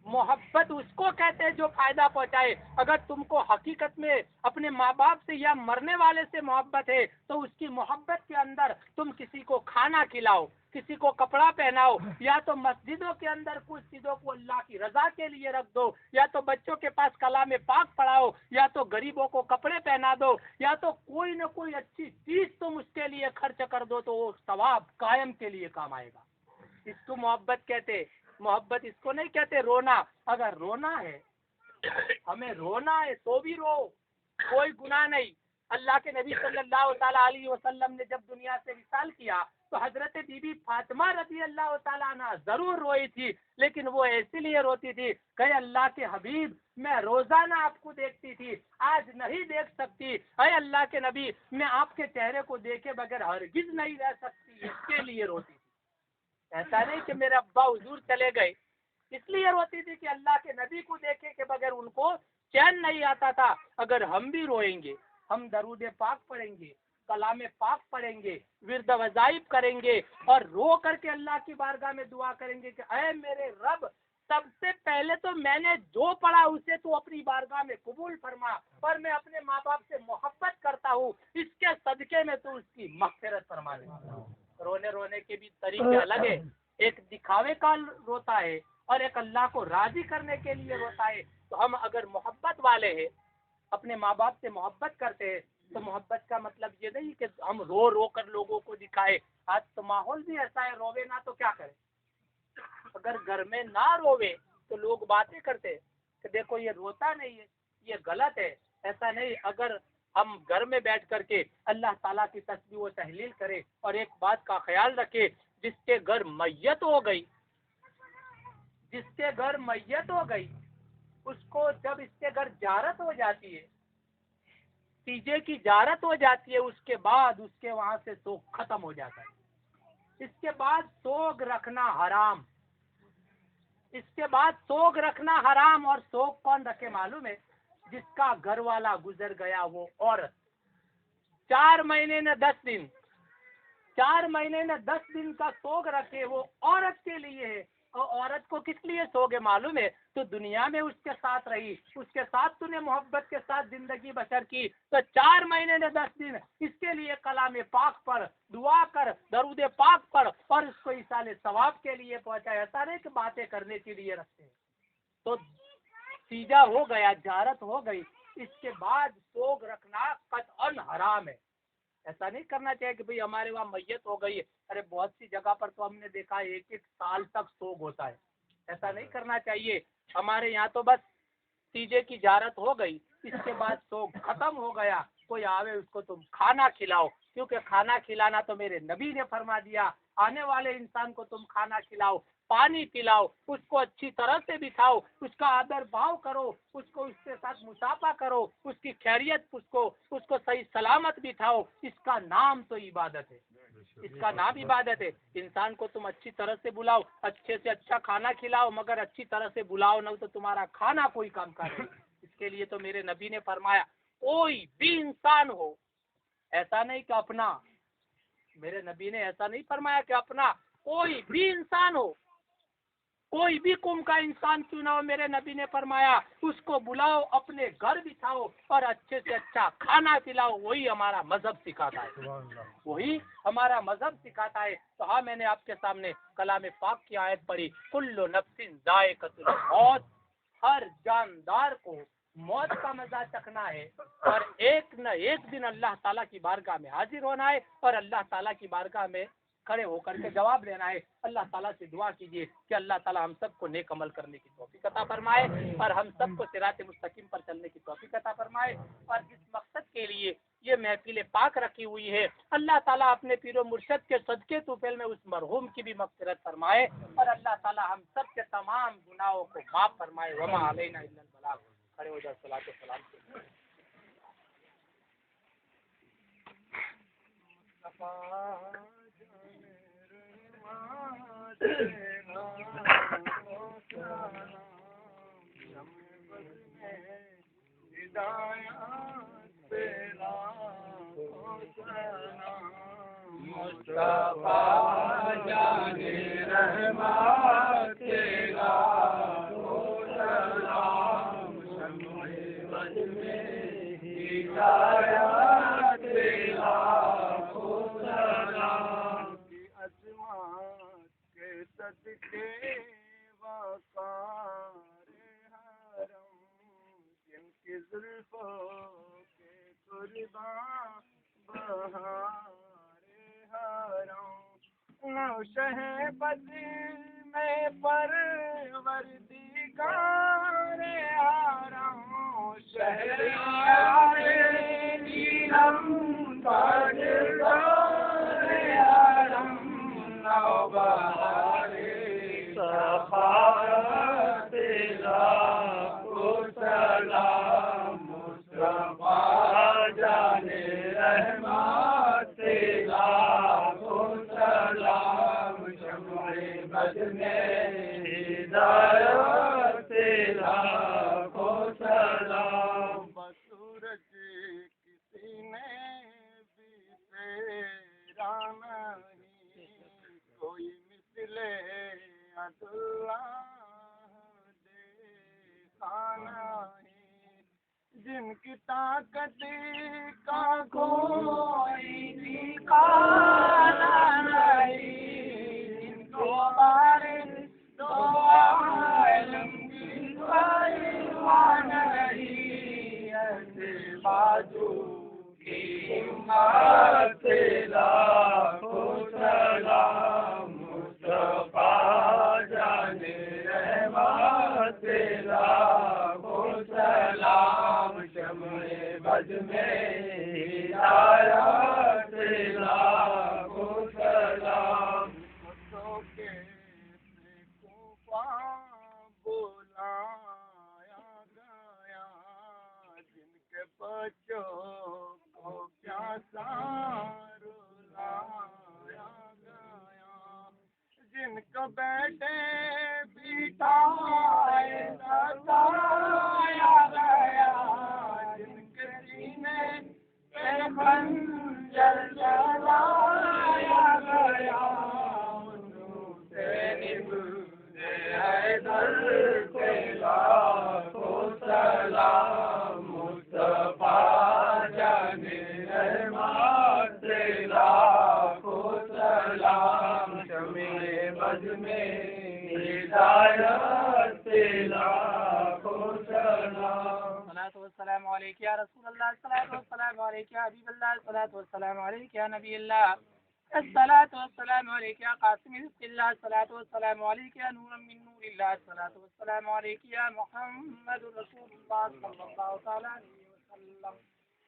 मोहब्बत उसको कहते हैं जो फायदा पहुंचाए। अगर तुमको हकीकत में अपने माँ बाप से या मरने वाले से मोहब्बत है तो उसकी मोहब्बत के अंदर तुम किसी को खाना खिलाओ, किसी को कपड़ा पहनाओ, या तो मस्जिदों के अंदर कुछ चीजों को अल्लाह की रजा के लिए रख दो, या तो बच्चों के पास कलाम पाक पढ़ाओ, या तो गरीबों को कपड़े पहना दो, या तो कोई न कोई अच्छी चीज तुम उसके लिए खर्च कर दो, तो वो सवाब कायम के लिए काम आएगा। इसको मोहब्बत कहते। मोहब्बत इसको नहीं कहते रोना। अगर रोना है, हमें रोना है तो भी रो, कोई गुनाह नहीं। अल्लाह के नबी सल्लल्लाहु ताला अलैहि वसल्लम ने जब दुनिया से विसाल किया तो हजरत बीबी फातिमा रज़ी अल्लाह ताला अन्हा जरूर रोई थी, लेकिन वो इसीलिए रोती थी कि अल्लाह के हबीब, मैं रोजाना आपको देखती थी, आज नहीं देख सकती। अरे अल्लाह के नबी, मैं आपके चेहरे को देखे बगैर हरगिज नहीं रह सकती, इसके लिए रोती थी। ऐसा नहीं कि मेरे अब्बा हुजूर चले गए इसलिए रोती थी कि अल्लाह के नबी को देखे के बगैर उनको चैन नहीं आता था। अगर हम भी रोएंगे, हम दरूद पाक पढ़ेंगे, कलाम पाक पढ़ेंगे, विर्द वज़ाइफ करेंगे और रो करके अल्लाह की बारगाह में दुआ करेंगे कि ऐ मेरे रब, सबसे पहले तो मैंने जो पढ़ा उसे तो अपनी बारगाह में कबूल फरमा, पर मैं अपने माँ बाप से मोहब्बत करता हूँ, इसके सदके में तो उसकी मग़फ़िरत फरमा दे। रोने रोने के भी तरीके अलग है, एक दिखावे का रोता है और एक अल्लाह को राजी करने के लिए रोता है। तो हम अगर मोहब्बत वाले हैं, अपने माँ बाप से मोहब्बत करते हैं, तो मोहब्बत का मतलब ये नहीं कि हम रो रो कर लोगों को दिखाए। आज तो माहौल भी ऐसा है, रोवे ना तो क्या करे। अगर घर में ना रोवे तो लोग बातें करते कि देखो ये रोता नहीं है, ये गलत है। ऐसा नहीं, अगर हम घर में बैठ करके अल्लाह ताला की तस्बीह व तहलील करें और एक बात का ख्याल रखे, जिसके घर मैयत हो गई, जिसके घर मैयत हो गई, उसको जब इसके घर जारत हो जाती है, तीजे की जारत हो जाती है, उसके बाद उसके वहां से सोग खत्म हो जाता है। इसके बाद सोग रखना हराम, इसके बाद सोग रखना हराम। और सोग कौन रखे मालूम है? जिसका घर वाला गुजर गया वो औरत। 4 महीने न 10 दिन, 4 महीने न 10 दिन का सोग रखे, वो औरत के लिए है। और औरत को किस लिए सोगे मालूम है? तो दुनिया में उसके साथ रही, उसके साथ तूने मोहब्बत के साथ जिंदगी बसर की, तो 4 महीने न 10 दिन इसके लिए कलाम पाक पढ़, दुआ कर, दरूद पाक पढ़ और इसको इसाले सवाब के लिए पहुंचा। ऐसा नहीं कि बातें करने के लिए रखते हैं। तो तीजा हो गया, जारत हो गई, इसके बाद सोग रखना कतअन हराम है। ऐसा नहीं करना चाहिए कि भाई हमारे वहाँ मैयत हो गई है। अरे बहुत सी जगह पर तो हमने देखा है 1-1 साल तक सोग होता है। ऐसा नहीं करना चाहिए। हमारे यहाँ तो बस तीजे की जारत हो गई, इसके बाद सोग खत्म हो गया, कोई आवे उसको तुम खाना खिलाओ, क्योंकि खाना खिलाना तो मेरे नबी ने फरमा दिया। आने वाले इंसान को तुम खाना खिलाओ, पानी पिलाओ, उसको अच्छी तरह से बिठाओ, उसका आदर भाव करो, उसको उसके साथ मुसाफा करो, उसकी खैरियत पूछो, उसको सही सलामत बिठाओ। इसका नाम तो इबादत है, इसका नाम इबादत है। इंसान को तुम अच्छी तरह से बुलाओ, अच्छे से अच्छा खाना खिलाओ, मगर अच्छी तरह से बुलाओ ना तो तुम्हारा खाना कोई काम का नहीं। इसके लिए तो मेरे नबी ने फरमाया, कोई भी इंसान हो, ऐसा नहीं कि अपना, मेरे नबी ने ऐसा नहीं फरमाया कि अपना, कोई भी इंसान हो, कोई भी कौम का इंसान क्यों ना हो, मेरे नबी ने फरमाया उसको बुलाओ, अपने घर बिठाओ और अच्छे से अच्छा खाना खिलाओ। वही हमारा मजहब सिखाता है, वही हमारा मजहब सिखाता है। तो हाँ, मैंने आपके सामने कलाम पाक की आयत पढ़ी, कुल्लु नफ्सिन जायकातुल मौत, हर जानदार को मौत का मजा चखना है और एक न एक दिन अल्लाह ताला की बारगाह में हाजिर होना है और अल्लाह ताला की बारगाह में खड़े होकर के जवाब देना है। अल्लाह ताला से दुआ कीजिए कि अल्लाह ताला हम सबको नेक अमल करने की तौफीक अता फरमाए और हम सबको सिरात मुस्तकीम पर चलने की तौफीक अता फरमाए। और इस मकसद के लिए ये महफिल पाक रखी हुई है। अल्लाह ताला अपने पीरो मुर्शद के सदके तुफैल में उस मरहूम की भी मग़फ़िरत फरमाए और अल्लाह ताला हम सब के तमाम गुनाहों को माफ़ फरमाए। वमा अलैना इल्लल बलाग। खड़े हो जाओ, सलात व सलाम मुस्तफा जाने रहमत तेरा हो सलाम, शम्मे बद में हिदायत तेरा हो सलाम। अजमात के सदके वक़ार हरम, जिनकी जुल्फ़ों के कुर्बान बहार शहबद में परवरदिगार आराम, शहरियारे नीलम ताजदार आलम, नौबहारे सफ़ारत लाखो सलाम, मुस्तफा जाने रहमत लाखो सलाम, शम्मे बद में हिदायत लाखो सलाम। सूरज किसी ने भी तेरा नहीं, कोई मिसले अल्लाह देखा नहीं, जिनकी ताकत का कोई ठिकाना नहीं, जिनको बारे दो आलम की परवाह नहीं, ऐसे बाजू की हिम्मत लाखो सलाम, मुस्तफा जाने रहमत लाखो सलाम, शम्मे बद में हिदायत लाखो सलाम। के कूफा बुलाया गया, जिनके बच्चों को प्यासा रुलाया गया, जिनको बैठे बिठाए सताया गया, जिनके सीने पे खंजर चलाया गया, हैदर के लाखो सलाम, मुस्तफा जाने रहमत लाखो सलाम, शम्मे बद में हिदायत लाखो सलाम। सलातो वस्सलामु अलैका या रसूलल्लाह, सलातो वस्सलामु अलैका या हबीबल्लाह, सलातो वस्सलामु अलैका या नबील्लाह, अस्सलातु वस्सलामु अलैका या कासिम रिज़्क़िल्लाह, अस्सलातु वस्सलामु अलैका या नूरम मिन नूरिल्लाह, अस्सलातु वस्सलामु अलैका या मुहम्मदुर रसूलुल्लाह सल्लल्लाहु तआला अलैहि वसल्लम।